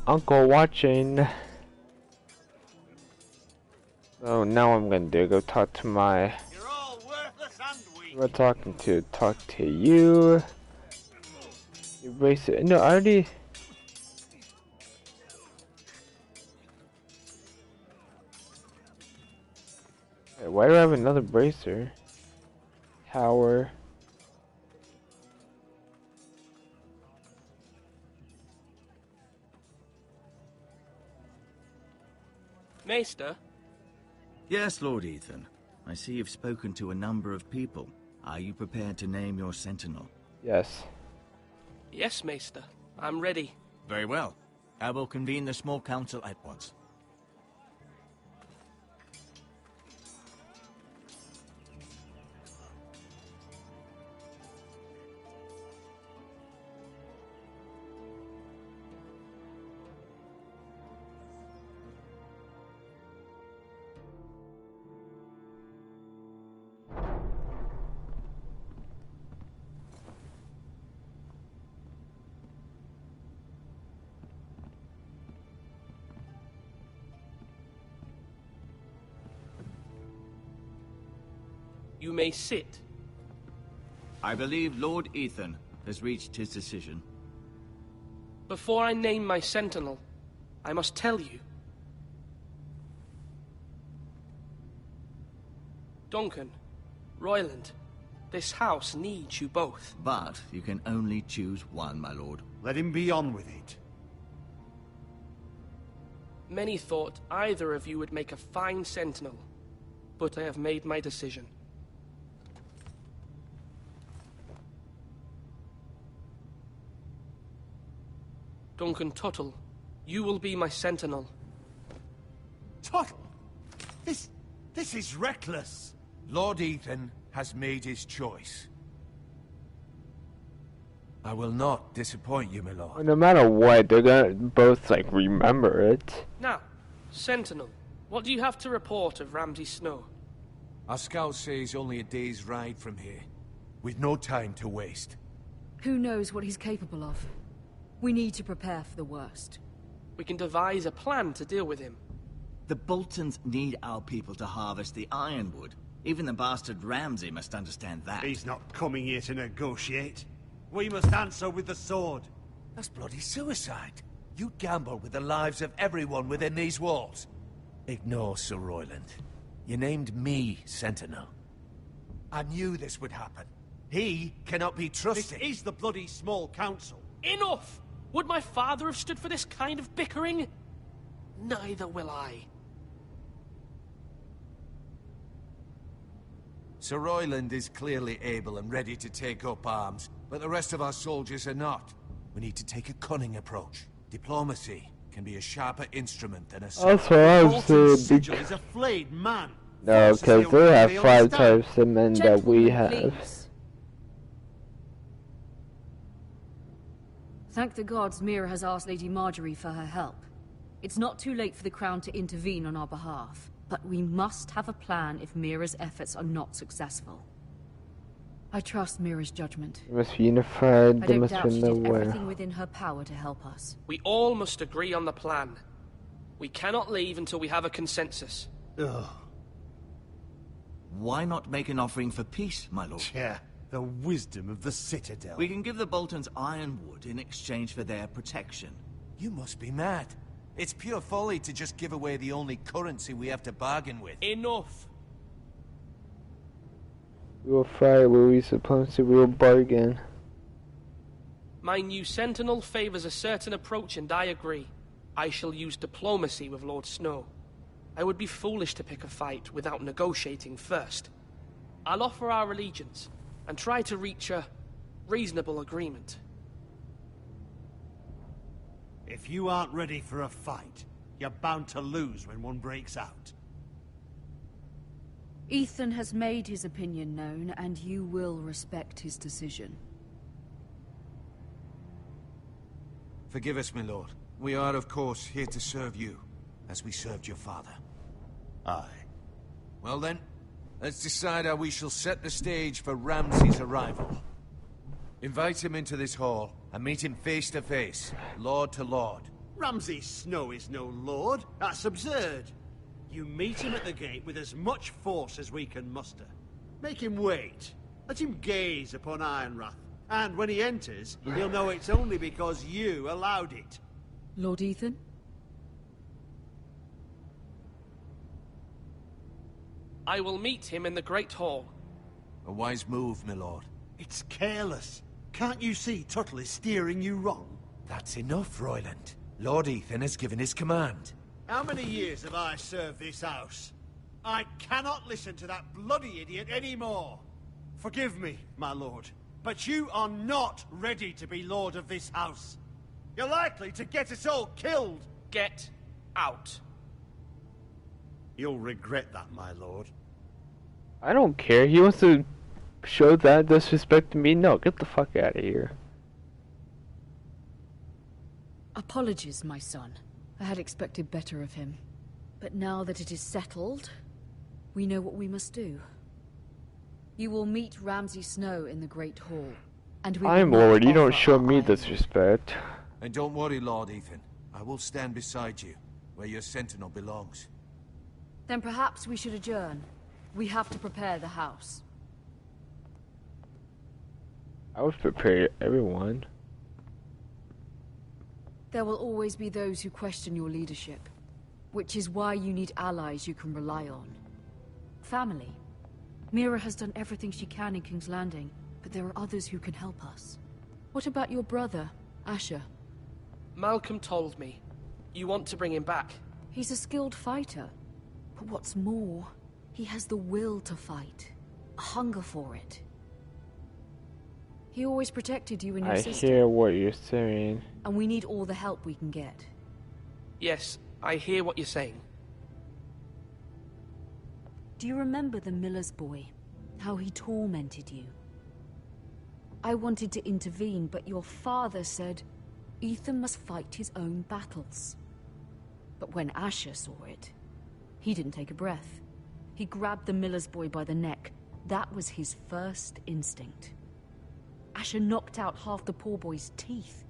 uncle watching. So now what I'm gonna do, go talk to my. You're all worthless and weak. Who am I talking to? Talk to you. Erase it. No, I already. Wait, why do I have another bracer? Tower. Maester? Yes, Lord Ethan. I see you've spoken to a number of people. Are you prepared to name your sentinel? Yes. Yes, Maester. I'm ready. Very well. I will convene the small council at once. You may sit. I believe Lord Ethan has reached his decision. Before I name my sentinel, I must tell you. Duncan, Royland, this house needs you both. But you can only choose one, my lord. Let him be on with it. Many thought either of you would make a fine sentinel, but I have made my decision. Duncan Tuttle, you will be my sentinel. Tuttle! This is reckless! Lord Ethan has made his choice. I will not disappoint you, my lord. No matter what, they're gonna both like remember it. Now, sentinel, what do you have to report of Ramsay Snow? Our scouts say he's only a day's ride from here, with no time to waste. Who knows what he's capable of? We need to prepare for the worst. We can devise a plan to deal with him. The Boltons need our people to harvest the ironwood. Even the bastard Ramsay must understand that. He's not coming here to negotiate. We must answer with the sword. That's bloody suicide. You gamble with the lives of everyone within these walls. Ignore Sir Royland. You named me Sentinel. I knew this would happen. He cannot be trusted. This is the bloody small council. Enough! Would my father have stood for this kind of bickering? Neither will I. Sir Royland is clearly able and ready to take up arms, but the rest of our soldiers are not. We need to take a cunning approach. Diplomacy can be a sharper instrument than a sword. That's what I was saying. Sigil is a flayed man. No, because they have 5 types of men that we have. Please. Thank the gods Mira has asked Lady Marjorie for her help. It's not too late for the Crown to intervene on our behalf, but we must have a plan if Mira's efforts are not successful. I trust Mira's judgment. They must be unified, I they don't must doubt be she did nowhere. everything within her power to help us. We all must agree on the plan. We cannot leave until we have a consensus. Ugh. Why not make an offering for peace, my lord? Yeah, the wisdom of the Citadel. We can give the Boltons ironwood in exchange for their protection. You must be mad. It's pure folly to just give away the only currency we have to bargain with. Enough! We will fight, we will suppose we will bargain. My new sentinel favors a certain approach, and I agree. I shall use diplomacy with Lord Snow. I would be foolish to pick a fight without negotiating first. I'll offer our allegiance, and try to reach a reasonable agreement. If you aren't ready for a fight, you're bound to lose when one breaks out. Ethan has made his opinion known, and you will respect his decision. Forgive us, my lord. We are, of course, here to serve you, as we served your father. Aye. Well then, let's decide how we shall set the stage for Ramsay's arrival. Invite him into this hall, and meet him face to face, lord to lord. Ramsay Snow is no lord. That's absurd. You meet him at the gate with as much force as we can muster. Make him wait. Let him gaze upon Ironrath. And when he enters, he'll know it's only because you allowed it. Lord Ethan? I will meet him in the Great Hall. A wise move, my lord. It's careless. Can't you see Tuttle is steering you wrong? That's enough, Royland. Lord Ethan has given his command. How many years have I served this house? I cannot listen to that bloody idiot anymore. Forgive me, my lord, but you are not ready to be lord of this house. You're likely to get us all killed. Get out. You'll regret that, my lord. I don't care. He wants to show that disrespect to me. No, get the fuck out of here. Apologies, my son. I had expected better of him. But now that it is settled, we know what we must do. You will meet Ramsay Snow in the Great Hall, and we I'm will Lord, you don't offer show our me iron. disrespect. And don't worry, Lord Ethan. I will stand beside you, where your sentinel belongs. Then perhaps we should adjourn. We have to prepare the house. I was prepared, everyone. There will always be those who question your leadership, which is why you need allies you can rely on. Family. Mira has done everything she can in King's Landing, but there are others who can help us. What about your brother, Asher? Malcolm told me. You want to bring him back. He's a skilled fighter. But what's more, he has the will to fight. A hunger for it. He always protected you and your I sister. hear what you're saying. And we need all the help we can get. Yes, I hear what you're saying. Do you remember the miller's boy? How he tormented you? I wanted to intervene, but your father said Ethan must fight his own battles. But when Asher saw it, he didn't take a breath. He grabbed the miller's boy by the neck. That was his first instinct. Asher knocked out half the poor boy's teeth.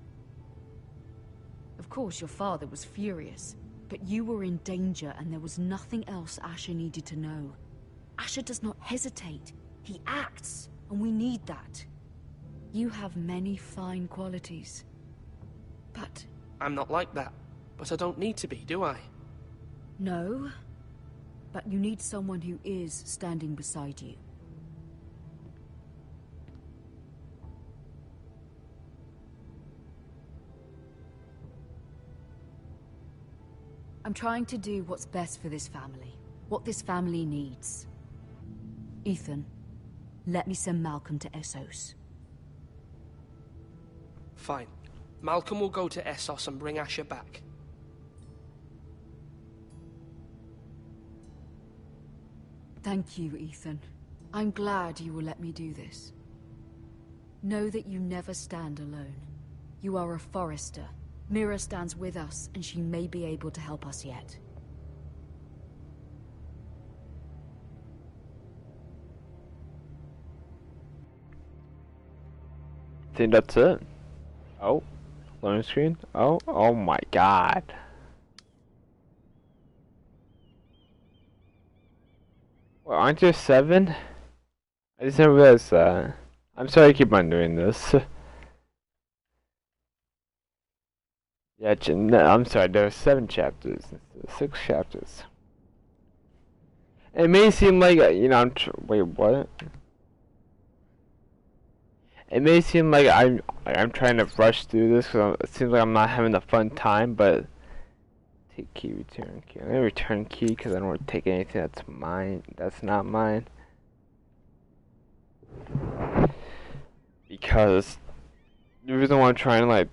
Of course, your father was furious, but you were in danger and there was nothing else Asher needed to know. Asher does not hesitate. He acts, and we need that. You have many fine qualities. But... I'm not like that, but I don't need to be, do I? No, but you need someone who is standing beside you. I'm trying to do what's best for this family. What this family needs. Ethan, let me send Malcolm to Essos. Fine. Malcolm will go to Essos and bring Asher back. Thank you, Ethan. I'm glad you will let me do this. Know that you never stand alone. You are a Forrester. Mira stands with us, and she may be able to help us yet. I think that's it. Oh, loading screen. Oh my god. Well, aren't there 7? I just didn't realize that. I'm sorry I keep on doing this. Yeah, no, I'm sorry, there are 7 chapters, 6 chapters. It may seem like, you know, wait, what? It may seem like I'm trying to rush through this because it seems like I'm not having a fun time, but take key, return key. I'm gonna return key because I don't want to take anything that's mine. That's not mine. Because the reason why I'm trying like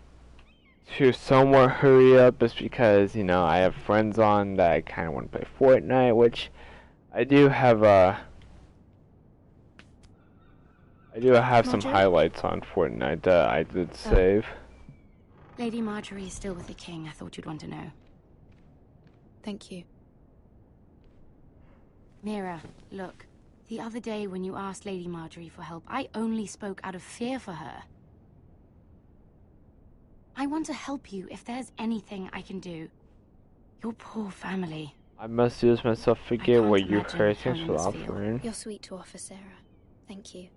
to somewhat hurry up is because, you know, I have friends on that I kind of want to play Fortnite, which I do have some highlights on Fortnite that I did save. Lady Marjorie is still with the king. I thought you'd want to know. Thank you. Mira, look. The other day when you asked Lady Marjorie for help, I only spoke out of fear for her. I want to help you if there's anything I can do. Your poor family. I must use myself forget what you heard. Thanks for offering. You're sweet to offer, Sarah. Thank you.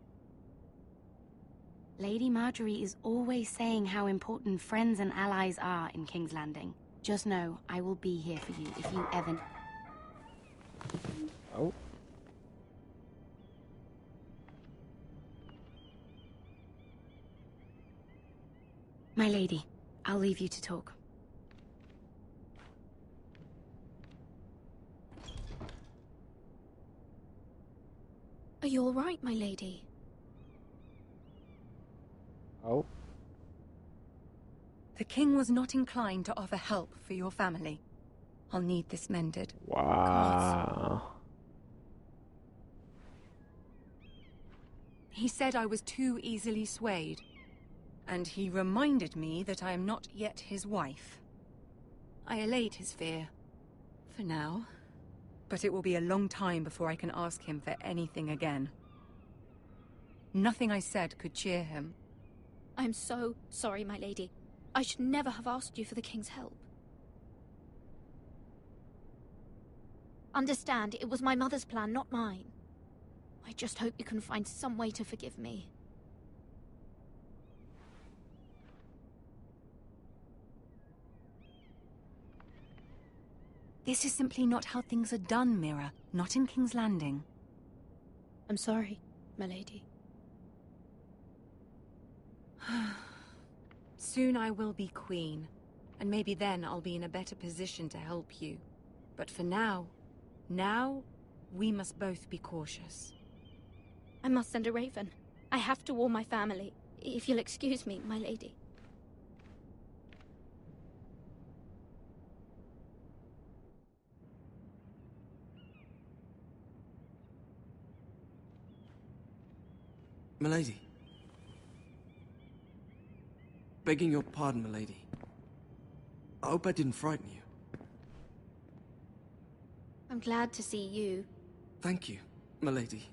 Lady Marjorie is always saying how important friends and allies are in King's Landing. Just know, I will be here for you if you ever... Oh. My lady, I'll leave you to talk. Are you all right, my lady? Oh. The king was not inclined to offer help for your family. I'll need this mended. Wow. He said I was too easily swayed. And he reminded me that I am not yet his wife. I allayed his fear. For now. But it will be a long time before I can ask him for anything again. Nothing I said could cheer him. I'm so sorry, my lady. I should never have asked you for the king's help. Understand, it was my mother's plan, not mine. I just hope you can find some way to forgive me. This is simply not how things are done, Mira. Not in King's Landing. I'm sorry, my lady. Soon I will be queen, and maybe then I'll be in a better position to help you. But for now, we must both be cautious. I must send a raven. I have to warn my family. If you'll excuse me, my lady. Milady. Begging your pardon, milady. I hope I didn't frighten you. I'm glad to see you. Thank you, milady.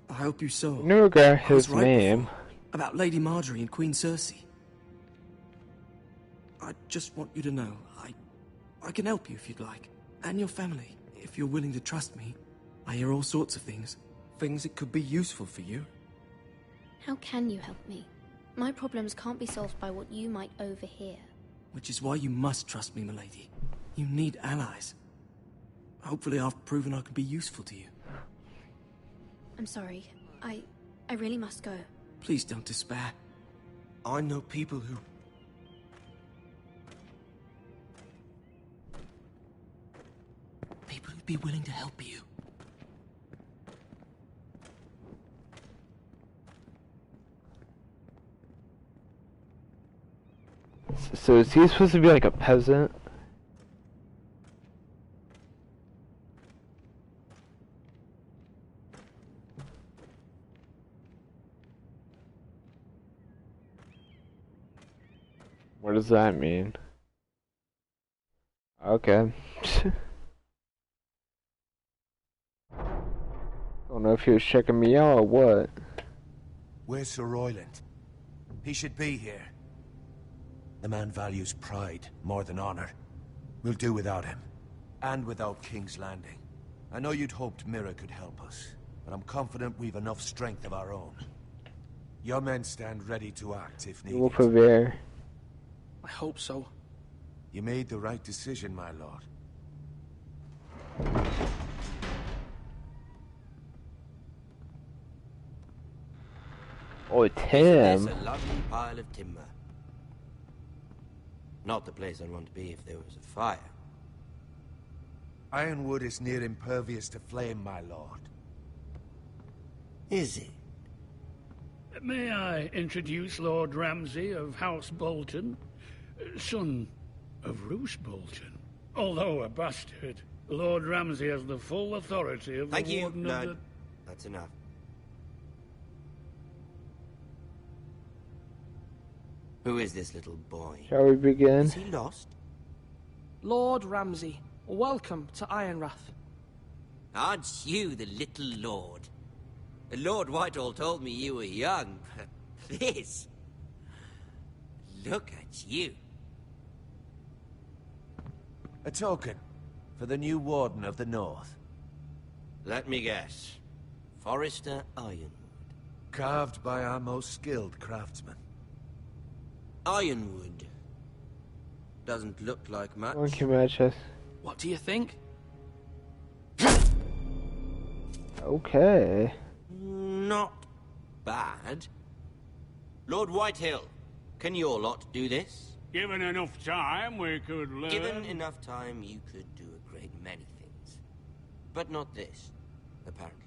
I hope you saw. You never got I was his right name. before, about Lady Marjorie and Queen Cersei. I just want you to know, I can help you if you'd like. And your family, if you're willing to trust me. I hear all sorts of things. Things that could be useful for you. How can you help me? My problems can't be solved by what you might overhear. Which is why you must trust me, milady. You need allies. Hopefully I've proven I can be useful to you. I'm sorry. I really must go. Please don't despair. I know people who... People who'd be willing to help you. So is he supposed to be like a peasant? What does that mean? Okay. Don't know if he was checking me out or what. Where's Sir Royland? He should be here. The man values pride more than honor. We'll do without him. And without King's Landing. I know you'd hoped Mira could help us, but I'm confident we've enough strength of our own. Your men stand ready to act if You will needed. prevail. I hope so. You made the right decision, my lord. Oh, it's him. There's a lovely pile of timber. Not the place I'd want to be if there was a fire. Ironwood is near impervious to flame, my lord. Is it? May I introduce Lord Ramsay of House Bolton, son of Roose Bolton. Although a bastard, Lord Ramsay has the full authority of Thank the you. Warden No, of the... that's enough. Who is this little boy? Shall we begin? Is he lost? Lord Ramsay, welcome to Ironrath. Aren't you the little lord? Lord Whitehall told me you were young, but this... Look at you. A token for the new Warden of the North. Let me guess. Forrester Ironwood. Carved by our most skilled craftsmen. Ironwood. Doesn't look like much. One can match us. What do you think? Okay. Not bad. Lord Whitehill, can your lot do this? Given enough time, we could learn... Given enough time, you could do a great many things. But not this, apparently.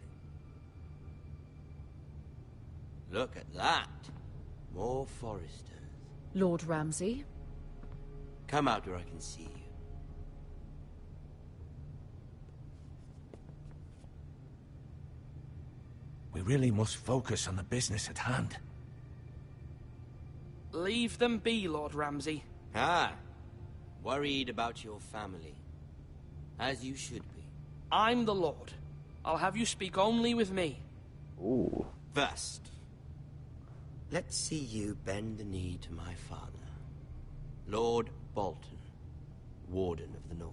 Look at that. More Forresters. Lord Ramsay? Come out where I can see you. We really must focus on the business at hand. Leave them be, Lord Ramsay. Ah, worried about your family. As you should be. I'm the Lord. I'll have you speak only with me. Ooh. First, let's see you bend the knee to my father. Lord Bolton, Warden of the North.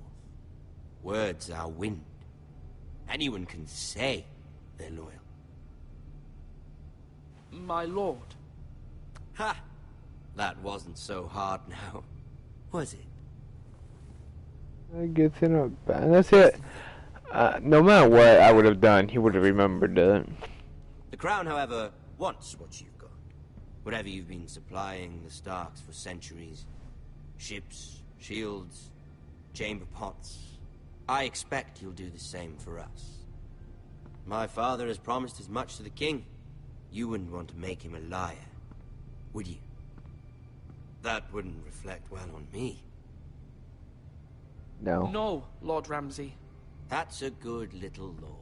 Words are wind. Anyone can say they're loyal. My lord. Ha! That wasn't so hard now, was it? I guess it's not bad. That's it. No matter what I would have done, he would have remembered it. The Crown, however, wants what you've got. Whatever you've been supplying the Starks for centuries. Ships, shields, chamber pots. I expect you'll do the same for us. My father has promised as much to the king. You wouldn't want to make him a liar, would you? That wouldn't reflect well on me. No. No, Lord Ramsay. That's a good little lord.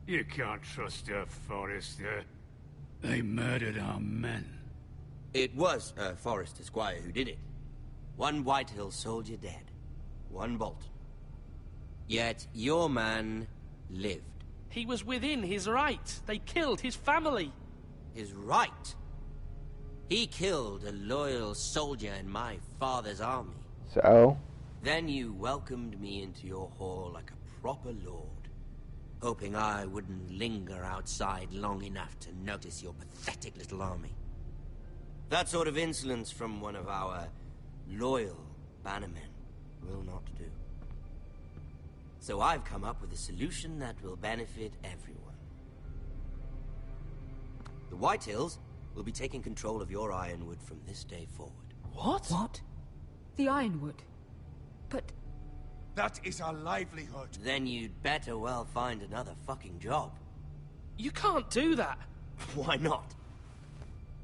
You can't trust her, Forrester. They murdered our men. It was a Forrester squire who did it. One Whitehill soldier dead. One Bolton. Yet your man lived. He was within his right. They killed his family. His right? He killed a loyal soldier in my father's army. So? Then you welcomed me into your hall like a proper lord, hoping I wouldn't linger outside long enough to notice your pathetic little army. That sort of insolence from one of our loyal bannermen will not do. So I've come up with a solution that will benefit everyone. The Whitehills will be taking control of your Ironwood from this day forward. What? What? The Ironwood? But... That is our livelihood. Then you'd better well find another fucking job. You can't do that. Why not?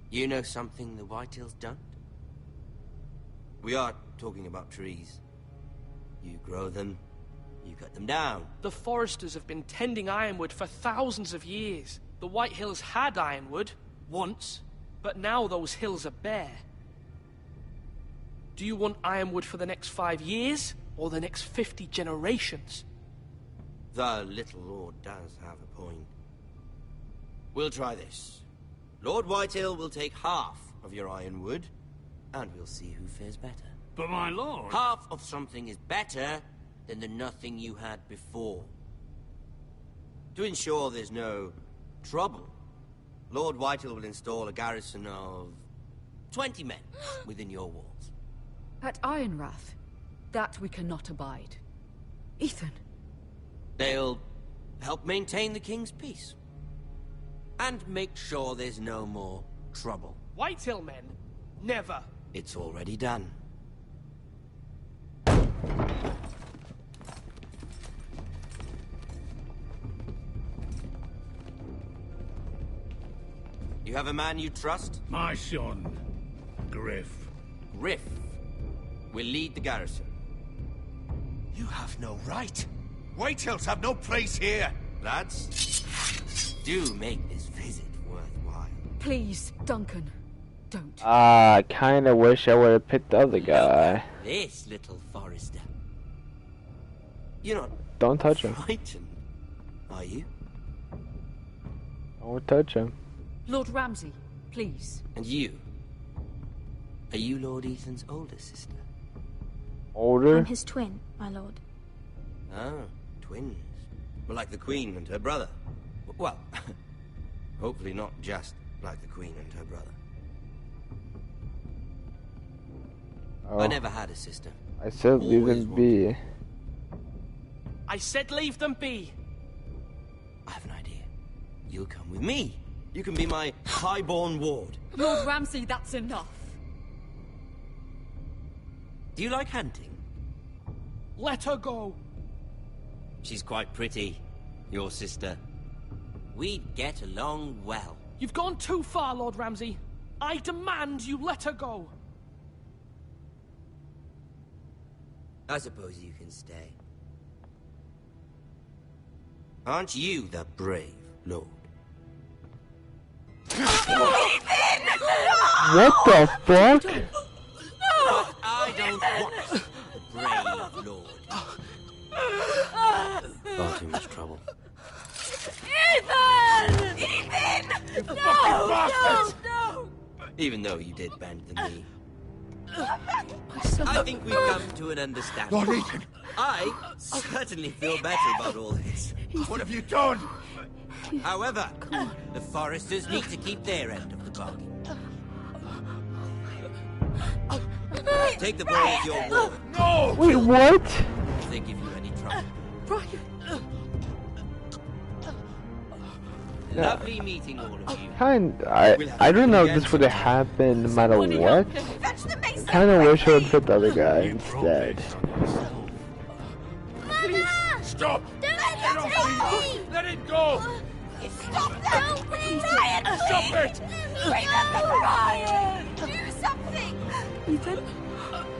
You know something the Whitehills don't? We are talking about trees. You grow them, you cut them down. The foresters have been tending Ironwood for thousands of years. The Whitehills had Ironwood, once, but now those hills are bare. Do you want Ironwood for the next 5 years, or the next 50 generations? The little lord does have a point. We'll try this. Lord Whitehill will take half of your Ironwood, and we'll see who fares better. But my lord... Half of something is better than the nothing you had before. To ensure there's no trouble, Lord Whitehill will install a garrison of 20 men within your walls. At Ironrath? That we cannot abide. Ethan! They'll help maintain the king's peace. And make sure there's no more trouble. Whitehill men? Never. It's already done. You have a man you trust? My son, Griff. Griff will lead the garrison. You have no right. Whitehills have no place here. Lads, do make this visit worthwhile. Please, Duncan, don't. I kinda wish I would've picked the other guy. This little forester. You're not Don't touch him. frightened, are you? Don't touch him. Lord Ramsay, please. And you? Are you Lord Ethan's older sister? Older? I'm his twin, my lord. Ah, twins. Well, like the Queen and her brother. Well, hopefully not just like the Queen and her brother. Oh. I never had a sister. I said leave them be. I said leave them be. I have an idea. You'll come with me. You can be my highborn ward. Lord Ramsay, that's enough. Do you like hunting? Let her go. She's quite pretty, your sister. We'd get along well. You've gone too far, Lord Ramsay. I demand you let her go. I suppose you can stay. Aren't you the brave lord? What the fuck? But I don't want the brave lord. Far too much trouble. Ethan! Ethan! No! No! Even though you did bend the knee. I think we've come to an understanding. Lord Ethan! I certainly feel better about all this. What have you done? However, the foresters need to keep their end of the bargain. Take the boy as your ward. No! Wait, what? If they give you any trouble. Lovely meeting all of you. I don't know if this would have happened no matter what. I kind of wish I would put the other guy instead. Stop! Don't let it take me! Let it go! Stop that! Ryan, Stop it! Remember Ryan! Do something! Ethan?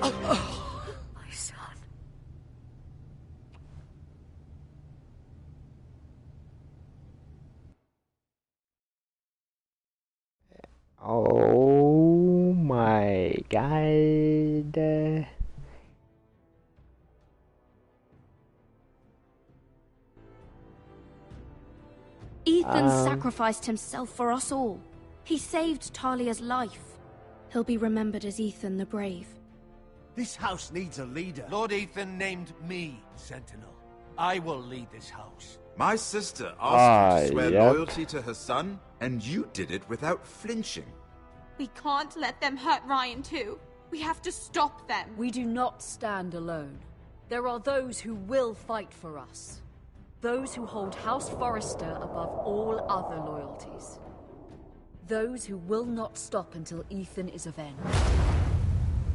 My son. Oh my god. Ethan sacrificed himself for us all. He saved Talia's life. He'll be remembered as Ethan the Brave. This house needs a leader. Lord Ethan named me Sentinel. I will lead this house. My sister asked you to swear yep. loyalty to her son, and you did it without flinching. We can't let them hurt Ryan too. We have to stop them. We do not stand alone. There are those who will fight for us. Those who hold House Forrester above all other loyalties. Those who will not stop until Ethan is avenged.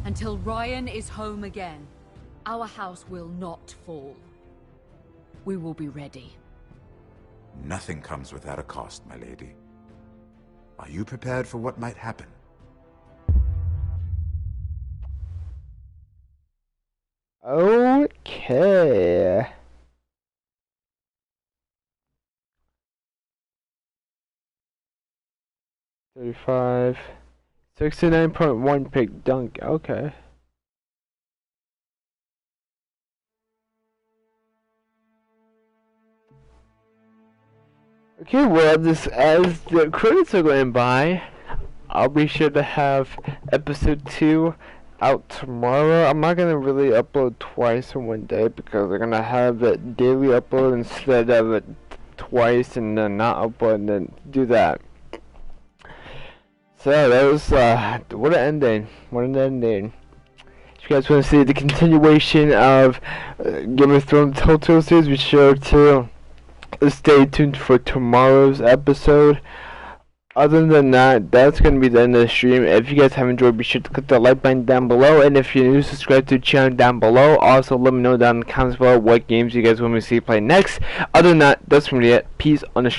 Until Ryan is home again, our house will not fall. We will be ready. Nothing comes without a cost, my lady. Are you prepared for what might happen? Okay. 35. 69.1 pick dunk. Okay. Okay, well, this as the credits are going by, I'll be sure to have episode 2 out tomorrow. I'm not gonna really upload twice in one day because they're gonna have it daily upload instead of it twice and then not upload and then do that. So that was what an ending. What an ending. If you guys want to see the continuation of Game of Thrones Telltale Series, be sure to stay tuned for tomorrow's episode. Other than that, that's going to be the end of the stream. If you guys have enjoyed, be sure to click the like button down below. And if you're new, subscribe to the channel down below. Also, let me know down in the comments below what games you guys want me to see play next. Other than that, that's really it. Peace on the stream.